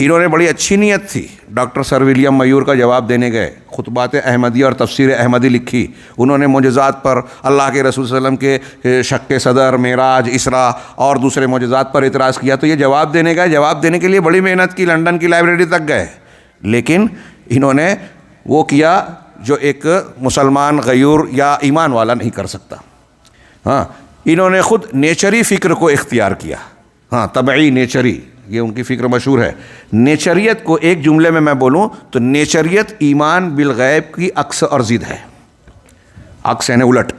انہوں نے بڑی اچھی نیت تھی، ڈاکٹر سر ولیم میور کا جواب دینے گئے، خطبات احمدی اور تفسیر احمدی لکھی، انہوں نے معجزات پر، اللہ کے رسول صلی اللہ علیہ وسلم کے شق صدر، معراج، اسراء اور دوسرے معجزات پر اعتراض کیا، تو یہ جواب دینے گئے، جواب دینے کے لیے بڑی محنت کی، لندن کی لائبریری تک گئے، لیکن انہوں نے وہ کیا جو ایک مسلمان غیور یا ایمان والا نہیں کر سکتا۔ ہاں، انہوں نے خود نیچری فکر کو اختیار کیا، ہاں، طبعی نیچری، یہ ان کی فکر مشہور ہے۔ نیچریت کو ایک جملے میں بولوں تو نیچریت ایمان بالغیب کی عکس اور ضد ہے، عکس یعنی الٹ۔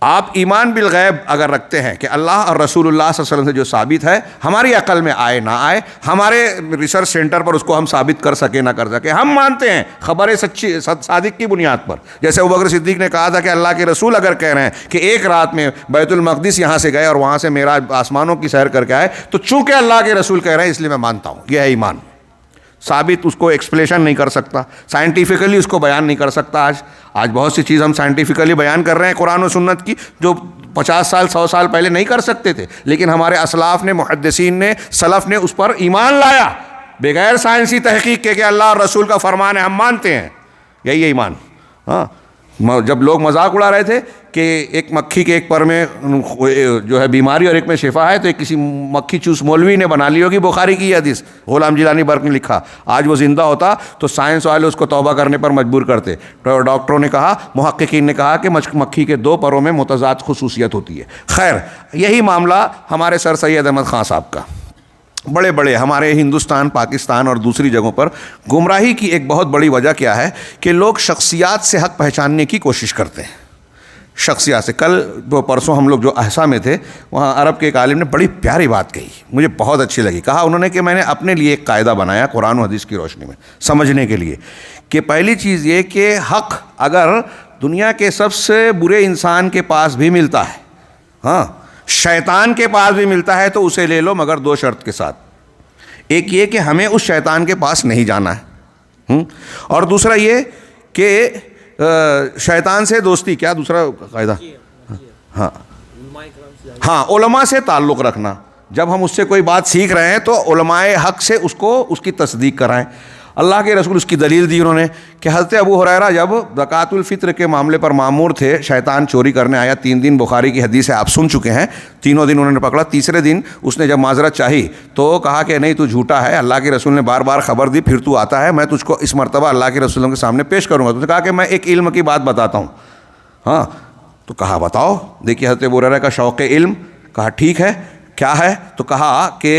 آپ ایمان بالغیب اگر رکھتے ہیں کہ اللہ اور رسول اللہ صلی اللہ علیہ وسلم سے جو ثابت ہے، ہماری عقل میں آئے نہ آئے، ہمارے ریسرچ سینٹر پر اس کو ہم ثابت کر سکے نہ کر سکے، ہم مانتے ہیں خبر سچی صادق کی بنیاد پر۔ جیسے ابوبکر صدیق نے کہا تھا کہ اللہ کے رسول اگر کہہ رہے ہیں کہ ایک رات میں بیت المقدس یہاں سے گئے اور وہاں سے معراج آسمانوں کی سیر کر کے آئے، تو چونکہ اللہ کے رسول کہہ رہے ہیں اس لیے میں مانتا ہوں، یہ ہے ایمان۔ ثابت اس کو ایکسپلیشن نہیں کر سکتا، سائنٹیفیکلی اس کو بیان نہیں کر سکتا۔ آج بہت سی چیز ہم سائنٹیفیکلی بیان کر رہے ہیں قرآن و سنت کی، جو 50 سال 100 سال پہلے نہیں کر سکتے تھے، لیکن ہمارے اسلاف نے، محدثین نے، سلف نے اس پر ایمان لایا بغیر سائنسی تحقیق کے کہ اللہ اور رسول کا فرمان ہے، ہم مانتے ہیں، یہی ہے ایمان۔ ہاں، جب لوگ مذاق اڑا رہے تھے کہ ایک مکھی کے ایک پر میں جو ہے بیماری اور ایک میں شفا ہے، تو ایک کسی مکھی چوس مولوی نے بنا لی ہوگی بخاری کی یہ حدیث، غلام جیلانی برق نے لکھا. آج وہ زندہ ہوتا تو سائنس والے اس کو توبہ کرنے پر مجبور کرتے. ڈاکٹروں نے کہا، محققین نے کہا کہ مکھی کے 2 پروں میں متضاد خصوصیت ہوتی ہے. خیر، یہی معاملہ ہمارے سر سید احمد خان صاحب کا. بڑے بڑے ہمارے ہندوستان، پاکستان اور دوسری جگہوں پر گمراہی کی ایک بہت بڑی وجہ کیا ہے کہ لوگ شخصیات سے حق پہچاننے کی کوشش کرتے ہیں. شخصیات سے. کل پرسوں ہم لوگ جو احسا میں تھے، وہاں عرب کے ایک عالم نے بڑی پیاری بات کہی، مجھے بہت اچھی لگی. کہا انہوں نے کہ میں نے اپنے لیے ایک قاعدہ بنایا قرآن و حدیث کی روشنی میں سمجھنے کے لیے، کہ پہلی چیز یہ کہ حق اگر دنیا کے سب سے برے انسان کے پاس بھی ملتا ہے، ہاں شیطان کے پاس بھی ملتا ہے، تو اسے لے لو، مگر 2 شرط کے ساتھ. ایک یہ کہ ہمیں اس شیطان کے پاس نہیں جانا ہے، اور دوسرا یہ کہ شیطان سے دوستی. کیا دوسرا قاعدہ؟ ہاں علماء سے تعلق رکھنا. جب ہم اس سے کوئی بات سیکھ رہے ہیں تو علماء حق سے اس کی تصدیق کرائیں. اللہ کے رسول اس کی دلیل دی انہوں نے کہ حضرت ابو ہریرہ جب زکوٰۃ الفطر کے معاملے پر مامور تھے، شیطان چوری کرنے آیا. 3 دن بخاری کی حدیث ہے، آپ سن چکے ہیں. تینوں دن انہوں نے پکڑا. تیسرے دن اس نے جب معذرت چاہی تو کہا کہ نہیں تو جھوٹا ہے، اللہ کے رسول نے بار بار خبر دی، پھر تو آتا ہے، میں تجھ کو اس مرتبہ اللہ کے رسولوں کے سامنے پیش کروں گا. تو نے کہا کہ میں ایک علم کی بات بتاتا ہوں. ہاں تو کہا بتاؤ. دیکھیے حضرت ابو ہریرہ کا شوق علم. کہا ٹھیک ہے، کیا ہے؟ تو کہا کہ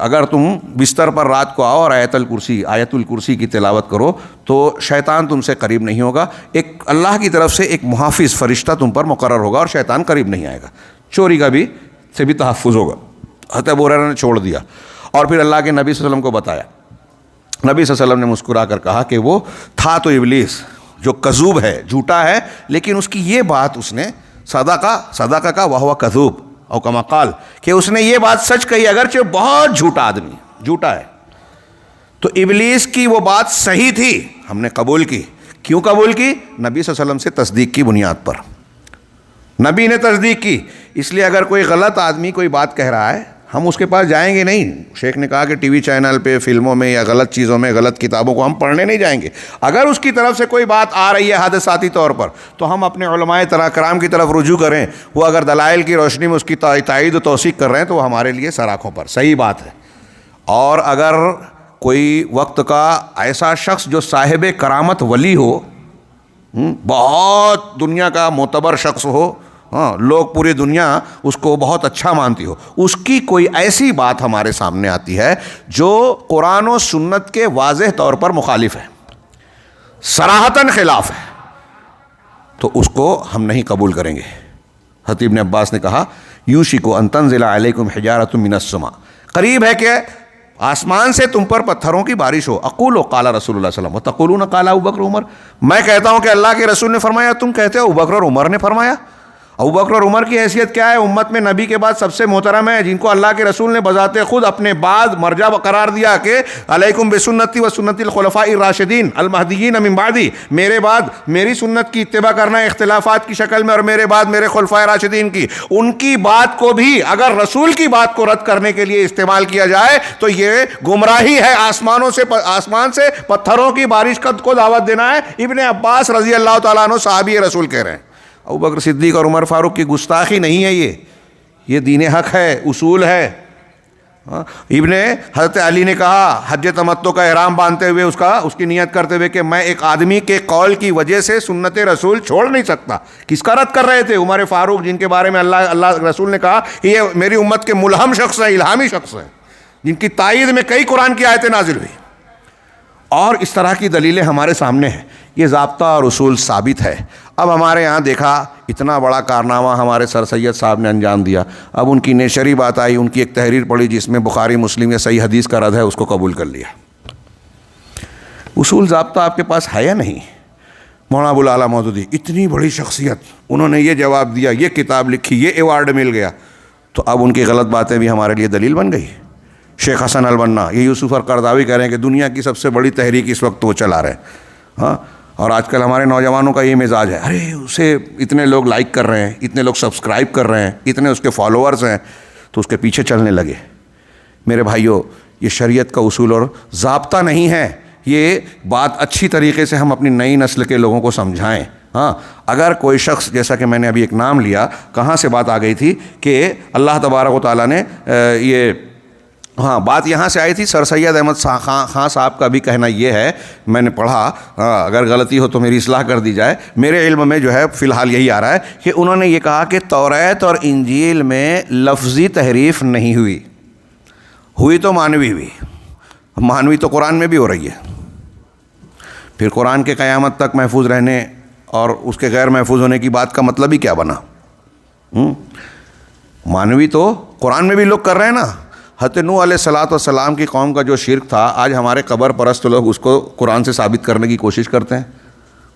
اگر تم بستر پر رات کو آؤ اور آیت الکرسی کی تلاوت کرو تو شیطان تم سے قریب نہیں ہوگا. ایک اللہ کی طرف سے ایک محافظ فرشتہ تم پر مقرر ہوگا اور شیطان قریب نہیں آئے گا. چوری کا بھی سے بھی تحفظ ہوگا. حضرت ابو ہریرہ نے چھوڑ دیا اور پھر اللہ کے نبی صلی اللہ علیہ وسلم کو بتایا. نبی صلی اللہ علیہ وسلم نے مسکرا کر کہا کہ وہ تھا تو ابلیس جو کذوب ہے، جھوٹا ہے، لیکن اس کی یہ بات اس نے صدقہ کا وہو کذوب او کما قال، کہ اس نے یہ بات سچ کہی اگرچہ بہت جھوٹا آدمی، جھوٹا ہے. تو ابلیس کی وہ بات صحیح تھی، ہم نے قبول کی. کیوں قبول کی؟ نبی صلی اللہ علیہ وسلم سے تصدیق کی بنیاد پر. نبی نے تصدیق کی. اس لیے اگر کوئی غلط آدمی کوئی بات کہہ رہا ہے، ہم اس کے پاس جائیں گے نہیں. شیخ نے کہا کہ ٹی وی چینل پہ، فلموں میں یا غلط چیزوں میں، غلط کتابوں کو ہم پڑھنے نہیں جائیں گے. اگر اس کی طرف سے کوئی بات آ رہی ہے حادثاتی طور پر، تو ہم اپنے علماء کرام کی طرف رجوع کریں. وہ اگر دلائل کی روشنی میں اس کی تائید و توثیق کر رہے ہیں تو وہ ہمارے لیے سر آنکھوں پر صحیح بات ہے. اور اگر کوئی وقت کا ایسا شخص جو صاحب کرامت ولی ہو، بہت دنیا کا معتبر شخص ہو، ہاں لوگ پوری دنیا اس کو بہت اچھا مانتی ہو، اس کی کوئی ایسی بات ہمارے سامنے آتی ہے جو قرآن و سنت کے واضح طور پر مخالف ہے، صراحتاً خلاف ہے، تو اس کو ہم نہیں قبول کریں گے. حضرت ابن عباس نے کہا یوشک ان تنزل علیکم حجارۃ من السماء، قریب ہے کہ آسمان سے تم پر پتھروں کی بارش ہو. اقول قال رسول اللہ صلی اللہ علیہ وسلم وتقولون قال ابو بکر عمر، میں کہتا ہوں کہ اللہ کے رسول نے فرمایا، تم کہتے ہو ابو بکر اور عمر نے فرمایا. ابو بکر اور عمر کی حیثیت کیا ہے؟ امت میں نبی کے بعد سب سے محترم ہے، جن کو اللہ کے رسول نے بذات خود اپنے بعد مرجع قرار دیا کہ علیکم بسنتی و سنت الخلفاء الراشدین المہدیین من بعدی، میرے بعد میری سنت کی اتباع کرنا اختلافات کی شکل میں، اور میرے بعد میرے خلفاء راشدین کی. ان کی بات کو بھی اگر رسول کی بات کو رد کرنے کے لیے استعمال کیا جائے تو یہ گمراہی ہے. آسمان سے پتھروں کی بارش کو دعوت دینا ہے. ابن عباس رضی اللہ تعالیٰ عنہ صحابی رسول کہہ رہے ہیں. ابو بکر صدیق اور عمر فاروق کی گستاخی نہیں ہے، یہ دین حق ہے، اصول ہے. ابن حضرت علی نے کہا حج تمتع کا احرام باندھتے ہوئے اس کی نیت کرتے ہوئے کہ میں ایک آدمی کے قول کی وجہ سے سنت رسول چھوڑ نہیں سکتا. کس کا رد کر رہے تھے؟ عمر فاروق، جن کے بارے میں اللہ رسول نے کہا یہ میری امت کے ملہم شخص ہیں، الہامی شخص ہیں، جن کی تائید میں کئی قرآن کی آیتیں نازل ہوئی. اور اس طرح کی دلیلیں ہمارے سامنے ہیں. یہ ضابطہ اور اصول ثابت ہے. اب ہمارے ہاں دیکھا اتنا بڑا کارنامہ ہمارے سر سید صاحب نے انجام دیا. اب ان کی نشری بات آئی، ان کی ایک تحریر پڑھی جس میں بخاری مسلم یا صحیح حدیث کا رد ہے، اس کو قبول کر لیا. اصول ضابطہ آپ کے پاس ہے یا نہیں؟ مولانا ابو الاعلیٰ مودودی اتنی بڑی شخصیت، انہوں نے یہ جواب دیا، یہ کتاب لکھی، یہ ایوارڈ مل گیا، تو اب ان کی غلط باتیں بھی ہمارے لیے دلیل بن گئی. شیخ حسن البنا، یہ یوسف القرضاوی کہہ رہے ہیں کہ دنیا کی سب سے بڑی تحریک اس وقت وہ چلا رہے ہیں. ہاں، اور آج کل ہمارے نوجوانوں کا یہ مزاج ہے، ارے اسے اتنے لوگ لائک کر رہے ہیں، اتنے لوگ سبسکرائب کر رہے ہیں، اتنے اس کے فالوورز ہیں، تو اس کے پیچھے چلنے لگے. میرے بھائیوں، یہ شریعت کا اصول اور ضابطہ نہیں ہے. یہ بات اچھی طریقے سے ہم اپنی نئی نسل کے لوگوں کو سمجھائیں. ہاں اگر کوئی شخص، جیسا کہ میں نے ابھی ایک نام لیا، کہاں سے بات آ گئی تھی کہ اللہ تبارک و تعالیٰ نے بات یہاں سے آئی تھی. سر سید احمد خان صاحب کا بھی کہنا یہ ہے، میں نے پڑھا، اگر غلطی ہو تو میری اصلاح کر دی جائے، میرے علم میں جو ہے فی الحال یہی آ رہا ہے کہ انہوں نے یہ کہا کہ توریت اور انجیل میں لفظی تحریف نہیں ہوئی تو معنوی ہوئی. معنوی تو قرآن میں بھی ہو رہی ہے. پھر قرآن کے قیامت تک محفوظ رہنے اور اس کے غیر محفوظ ہونے کی بات کا مطلب ہی کیا بنا؟ معنوی تو قرآن میں بھی لوگ کر رہے ہیں نا. حضرت نوح علیہ السلام کی قوم کا جو شرک تھا، آج ہمارے قبر پرست لوگ اس کو قرآن سے ثابت کرنے کی کوشش کرتے ہیں.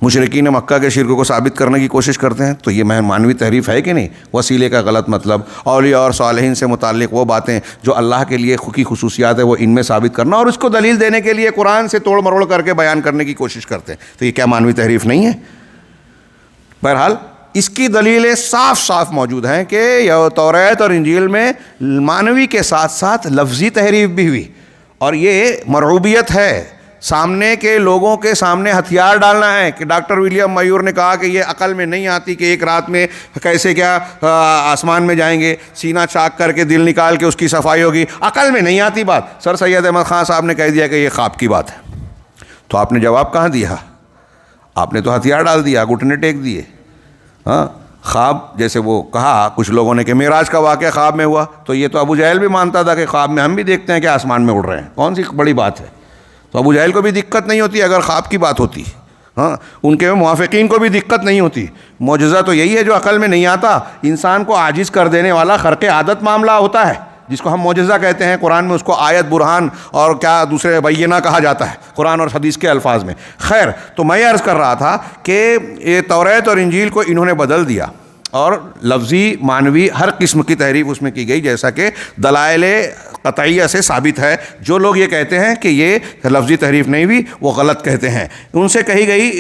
مشرکین مکہ کے شرک کو ثابت کرنے کی کوشش کرتے ہیں. تو یہ معنوی تحریف ہے کہ نہیں؟ وسیلے کا غلط مطلب، اولیاء اور صالحین سے متعلق وہ باتیں جو اللہ کے لیے کی خصوصیات ہے وہ ان میں ثابت کرنا، اور اس کو دلیل دینے کے لیے قرآن سے توڑ مروڑ کر کے بیان کرنے کی کوشش کرتے ہیں. تو یہ کیا معنوی تحریف نہیں ہے؟ بہرحال اس کی دلیلیں صاف صاف موجود ہیں کہ توریت اور انجیل میں معنوی کے ساتھ ساتھ لفظی تحریف بھی ہوئی، اور یہ مرعوبیت ہے. سامنے کے لوگوں کے سامنے ہتھیار ڈالنا ہے کہ ڈاکٹر ولیم میور نے کہا کہ یہ عقل میں نہیں آتی کہ ایک رات میں کیسے کیا آسمان میں جائیں گے، سینہ چاک کر کے دل نکال کے اس کی صفائی ہوگی، عقل میں نہیں آتی بات. سر سید احمد خان صاحب نے کہہ دیا کہ یہ خواب کی بات ہے. تو آپ نے جواب کہاں دیا؟ آپ نے تو ہتھیار ڈال دیا، گھٹنے ٹیک دیے. ہاں خواب، جیسے وہ کہا کچھ لوگوں نے کہ معراج کا واقعہ خواب میں ہوا، تو یہ تو ابو جہل بھی مانتا تھا کہ خواب میں ہم بھی دیکھتے ہیں کہ آسمان میں اڑ رہے ہیں، کون سی بڑی بات ہے. تو ابو جہل کو بھی دقت نہیں ہوتی اگر خواب کی بات ہوتی. ہاں ان کے موافقین کو بھی دقت نہیں ہوتی. معجزہ تو یہی ہے جو عقل میں نہیں آتا، انسان کو عاجز کر دینے والا خرق عادت معاملہ ہوتا ہے، جس کو ہم معجزہ کہتے ہیں. قرآن میں اس کو آیت، برہان اور کیا دوسرے بینہ کہا جاتا ہے قرآن اور حدیث کے الفاظ میں. خیر، تو میں عرض کر رہا تھا کہ یہ توریت اور انجیل کو انہوں نے بدل دیا، اور لفظی معنوی ہر قسم کی تحریف اس میں کی گئی، جیسا کہ دلائل قطعیہ سے ثابت ہے. جو لوگ یہ کہتے ہیں کہ یہ لفظی تحریف نہیں ہوئی، وہ غلط کہتے ہیں. ان سے کہی گئی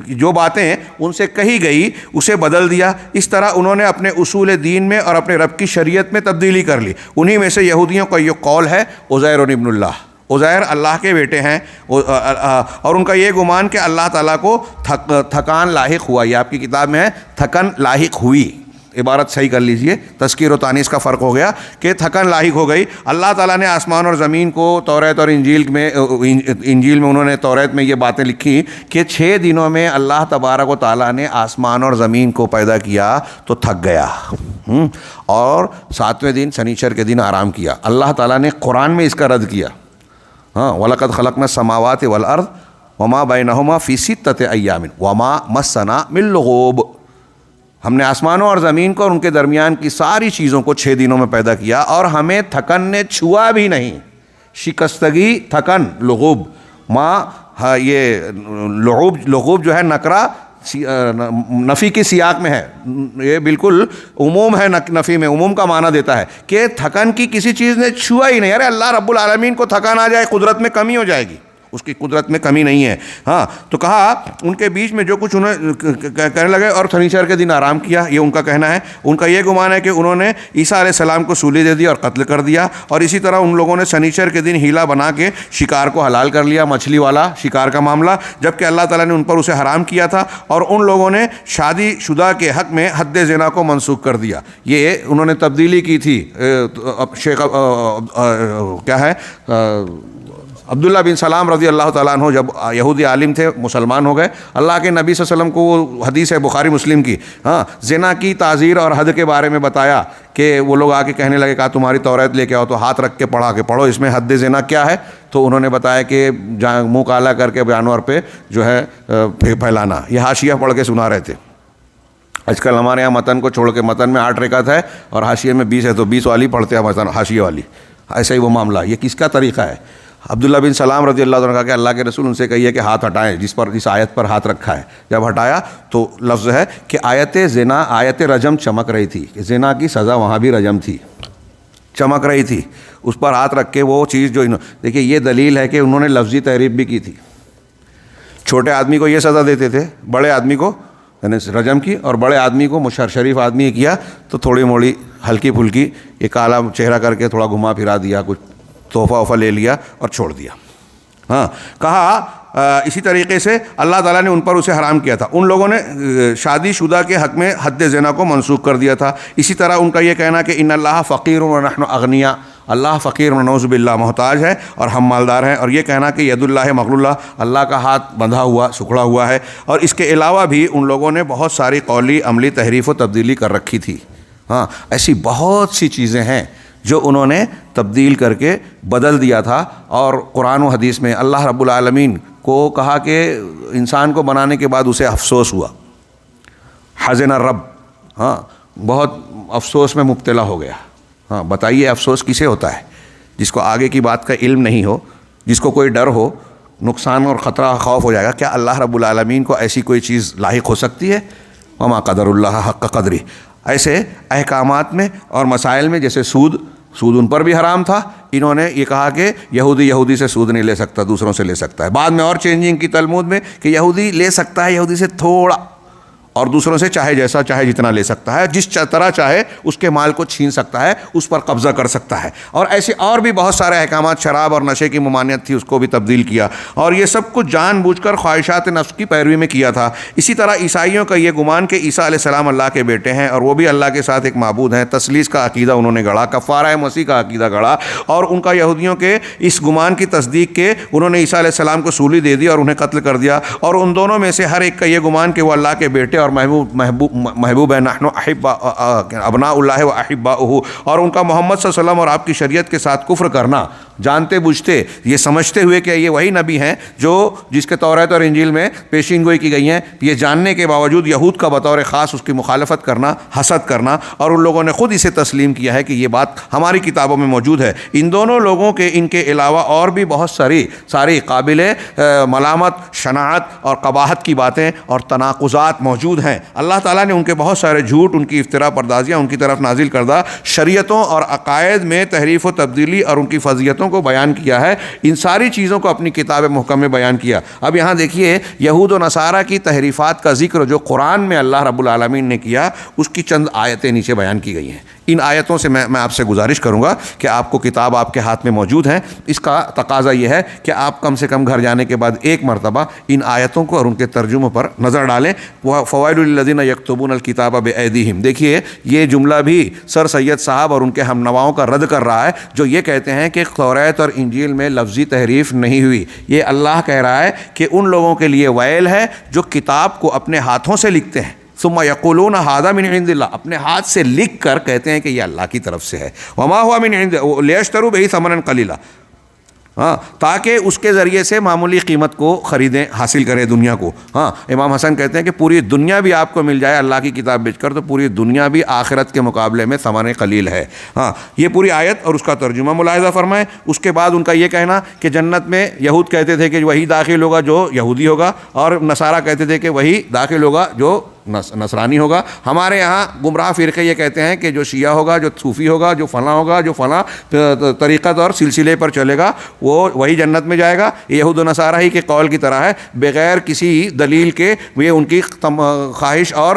جو باتیں ان سے کہی گئی اسے بدل دیا. اس طرح انہوں نے اپنے اصول دین میں اور اپنے رب کی شریعت میں تبدیلی کر لی. انہی میں سے یہودیوں کا یہ قول ہے عزیر ابن اللہ، عزیر اللہ کے بیٹے ہیں، اور ان کا یہ گمان کہ اللہ تعالیٰ کو تھکان لاحق ہوا. یہ آپ کی کتاب میں ہے تھکن لاحق ہوئی، عبارت صحیح کر لیجئے، تذکیر و تانیث کا فرق ہو گیا کہ تھکن لاحق ہو گئی. اللہ تعالیٰ نے آسمان اور زمین کو توریت اور انجیل میں انہوں نے توریت میں یہ باتیں لکھی کہ 6 دنوں میں اللہ تبارک و تعالیٰ نے آسمان اور زمین کو پیدا کیا تو تھک گیا، اور 7ویں دن شنیچر کے دن آرام کیا. اللہ تعالیٰ نے قرآن میں اس کا رد کیا. ہاں وَلَقَدْ خَلَقْنَا السَّمَاوَاتِ وَالْأَرْضَ وَمَا بَيْنَهُمَا فِي 6 أَيَّامٍ وَمَا مَسَّنَا مِن لُغُوبٍ. ہم نے آسمانوں اور زمین کو اور ان کے درمیان کی ساری چیزوں کو 6 دنوں میں پیدا کیا، اور ہمیں تھکن نے چھوا بھی نہیں. شکستگی، تھکن، لغوب. یہ لغوب جو ہے نکرہ نفی کی سیاق میں ہے، یہ بالکل عموم ہے، نفی میں عموم کا معنی دیتا ہے کہ تھکن کی کسی چیز نے چھوا ہی نہیں. ارے اللہ رب العالمین کو تھکان آ جائے، قدرت میں کمی ہو جائے گی، اس کی قدرت میں کمی نہیں ہے. ہاں تو کہا ان کے بیچ میں جو کچھ انہیں کہنے لگے، اور شنیچر کے دن آرام کیا، یہ ان کا کہنا ہے. ان کا یہ گمان ہے کہ انہوں نے عیسیٰ علیہ السلام کو سولی دے دی اور قتل کر دیا، اور اسی طرح ان لوگوں نے شنیچر کے دن ہیلا بنا کے شکار کو حلال کر لیا، مچھلی والا شکار کا معاملہ، جبکہ اللہ تعالیٰ نے ان پر اسے حرام کیا تھا. اور ان لوگوں نے شادی شدہ کے حق میں حد زنا کو منسوخ کر دیا. یہ انہوں نے تبدیلی کی تھی. شیخ کیا ہے عبداللہ بن سلام رضی اللہ تعالیٰ عنہ جب یہودی عالم تھے، مسلمان ہو گئے. اللہ کے نبی صلی اللہ علیہ وسلم کو وہ حدیث ہے بخاری مسلم کی، زنا کی تعزیر اور حد کے بارے میں بتایا کہ وہ لوگ آ کے کہنے لگے، کہا تمہاری توریت لے کے آؤ، تو ہاتھ رکھ کے پڑھو اس میں حد زنا کیا ہے. تو انہوں نے بتایا کہ منہ کالا کر کے جانور پہ جو ہے پھیلانا. یہ حاشیہ پڑھ کے سنا رہے تھے. آج کل ہمارے یہاں متن کو چھوڑ کے، متن میں 8 رکعت ہے اور حاشیے میں 20 ہے، تو 20 والی پڑھتے ہیں متن حاشیے والی. ایسا ہی وہ معاملہ. یہ کس کا طریقہ ہے؟ عبداللہ بن سلام رضی اللہ عنہ نے کہا کہ اللہ کے رسول ان سے کہیے کہ ہاتھ ہٹائیں جس آیت پر ہاتھ رکھا ہے. جب ہٹایا تو لفظ ہے کہ آیت زنا، آیت رجم چمک رہی تھی، کہ زنا کی سزا وہاں بھی رجم تھی، چمک رہی تھی. اس پر ہاتھ رکھ کے وہ چیز جو دیکھیے، یہ دلیل ہے کہ انہوں نے لفظی تحریف بھی کی تھی. چھوٹے آدمی کو یہ سزا دیتے تھے، بڑے آدمی کو یعنی رجم کی، اور بڑے آدمی کو شریف آدمی کیا تو تھوڑی موڑی ہلکی پھلکی یہ کالا چہرہ کر کے تھوڑا گھما پھرا دیا، کچھ تحفہ وفہ لے لیا اور چھوڑ دیا. ہاں کہا اسی طریقے سے اللہ تعالیٰ نے ان پر اسے حرام کیا تھا. ان لوگوں نے شادی شدہ کے حق میں حد زنا کو منسوخ کر دیا تھا. اسی طرح ان کا یہ کہنا کہ ان اللہ فقیر و نحن اغنیا، اللہ فقیر و نعوذ باللہ محتاج ہے اور ہم مالدار ہیں. اور یہ کہنا کہ ید اللہ مغلولہ، اللہ کا ہاتھ بندھا ہوا سکڑا ہوا ہے. اور اس کے علاوہ بھی ان لوگوں نے بہت ساری قولی عملی تحریف و تبدیلی کر رکھی تھی. ہاں، ایسی بہت سی چیزیں ہیں جو انہوں نے تبدیل کر کے بدل دیا تھا. اور قرآن و حدیث میں اللہ رب العالمین کو کہا کہ انسان کو بنانے کے بعد اسے افسوس ہوا، حزن الرب، ہاں بہت افسوس میں مبتلا ہو گیا. ہاں بتائیے افسوس کسے ہوتا ہے؟ جس کو آگے کی بات کا علم نہیں ہو، جس کو کوئی ڈر ہو، نقصان اور خطرہ خوف ہو جائے گا. کیا اللہ رب العالمین کو ایسی کوئی چیز لاحق ہو سکتی ہے؟ وما قدر اللہ حق قدری. ایسے احکامات میں اور مسائل میں جیسے سود ان پر بھی حرام تھا. انہوں نے یہ کہا کہ یہودی سے سود نہیں لے سکتا، دوسروں سے لے سکتا ہے. بعد میں اور چینجنگ کی تلمود میں کہ یہودی لے سکتا ہے یہودی سے تھوڑا، اور دوسروں سے چاہے جیسا چاہے جتنا لے سکتا ہے، جس طرح چاہے اس کے مال کو چھین سکتا ہے، اس پر قبضہ کر سکتا ہے. اور ایسے اور بھی بہت سارے احکامات، شراب اور نشے کی ممانعت تھی، اس کو بھی تبدیل کیا. اور یہ سب کچھ جان بوجھ کر خواہشات نفس کی پیروی میں کیا تھا. اسی طرح عیسائیوں کا یہ گمان کہ عیسیٰ علیہ السلام اللہ کے بیٹے ہیں اور وہ بھی اللہ کے ساتھ ایک معبود ہیں، تثلیث کا عقیدہ انہوں نے گڑھا، کفارہ مسیح کا عقیدہ گڑھا. اور ان کا یہودیوں کے اس گمان کی تصدیق کے انہوں نے عیسیٰ علیہ السلام کو سولی دے دی اور انہیں قتل کر دیا. اور ان دونوں میں سے ہر ایک کا یہ گمان کہ وہ اللہ کے بیٹے اور محبوب ہے، نحن ابناء اللہ و احباؤہ. اور ان کا محمد صلی اللہ علیہ وسلم اور آپ کی شریعت کے ساتھ کفر کرنا، جانتے بوجھتے، یہ سمجھتے ہوئے کہ یہ وہی نبی ہیں جو جس کے توریت اور انجیل میں پیشین گوئی کی گئی ہیں، یہ جاننے کے باوجود یہود کا بطور خاص اس کی مخالفت کرنا، حسد کرنا. اور ان لوگوں نے خود اسے تسلیم کیا ہے کہ یہ بات ہماری کتابوں میں موجود ہے. ان دونوں لوگوں کے ان کے علاوہ اور بھی بہت ساری قابل ملامت، شناعت اور قباحت کی باتیں اور تناقضات موجود ہیں. اللہ تعالیٰ نے ان کے بہت سارے جھوٹ، ان کی افتراء پردازیاں، ان کی طرف نازل کردہ شریعتوں اور عقائد میں تحریف و تبدیلی اور ان کی فضیلتوں کو بیان کیا ہے. ان ساری چیزوں کو اپنی کتاب محکم میں بیان کیا. اب یہاں دیکھیے یہود و نصارہ کی تحریفات کا ذکر جو قرآن میں اللہ رب العالمین نے کیا، اس کی چند آیتیں نیچے بیان کی گئی ہیں. ان آیتوں سے میں آپ سے گزارش کروں گا کہ آپ کو کتاب آپ کے ہاتھ میں موجود ہے. اس کا تقاضا یہ ہے کہ آپ کم سے کم گھر جانے کے بعد ایک مرتبہ ان آیتوں کو اور ان کے ترجموں پر نظر ڈالیں. فوائل للذین یکتبون الکتاب بایدیہم. دیکھیے یہ جملہ بھی سر سید صاحب اور ان کے ہم نواؤں کا رد کر رہا ہے جو یہ کہتے ہیں کہ توریت اور انجیل میں لفظی تحریف نہیں ہوئی. یہ اللہ کہہ رہا ہے کہ ان لوگوں کے لیے ویل ہے جو کتاب کو اپنے ہاتھوں سے لکھتے ہیں. ثم یقولون ھذا من عند اللہ، اپنے ہاتھ سے لکھ کر کہتے ہیں کہ یہ اللہ کی طرف سے ہے. وما هو من عند لیشتروا به ثمنا قلیلا، ہاں تاکہ اس کے ذریعے سے معمولی قیمت کو خریدیں، حاصل کریں دنیا کو. ہاں امام حسن کہتے ہیں کہ پوری دنیا بھی آپ کو مل جائے اللہ کی کتاب بیچ کر تو پوری دنیا بھی آخرت کے مقابلے میں ثمن قلیل ہے. ہاں یہ پوری آیت اور اس کا ترجمہ ملاحظہ فرمائیں. اس کے بعد ان کا یہ کہنا کہ جنت میں یہود کہتے تھے کہ وہی داخل ہوگا جو یہودی ہوگا، اور نصارہ کہتے تھے کہ وہی داخل ہوگا جو نصرانی ہوگا. ہمارے یہاں گمراہ فرقے یہ کہتے ہیں کہ جو شیعہ ہوگا، جو صوفی ہوگا، جو فلاں ہوگا، جو فلاں طریقت اور سلسلے پر چلے گا وہ وہی جنت میں جائے گا. یہود و نصارہ ہی کے قول کی طرح ہے، بغیر کسی دلیل کے یہ ان کی خواہش اور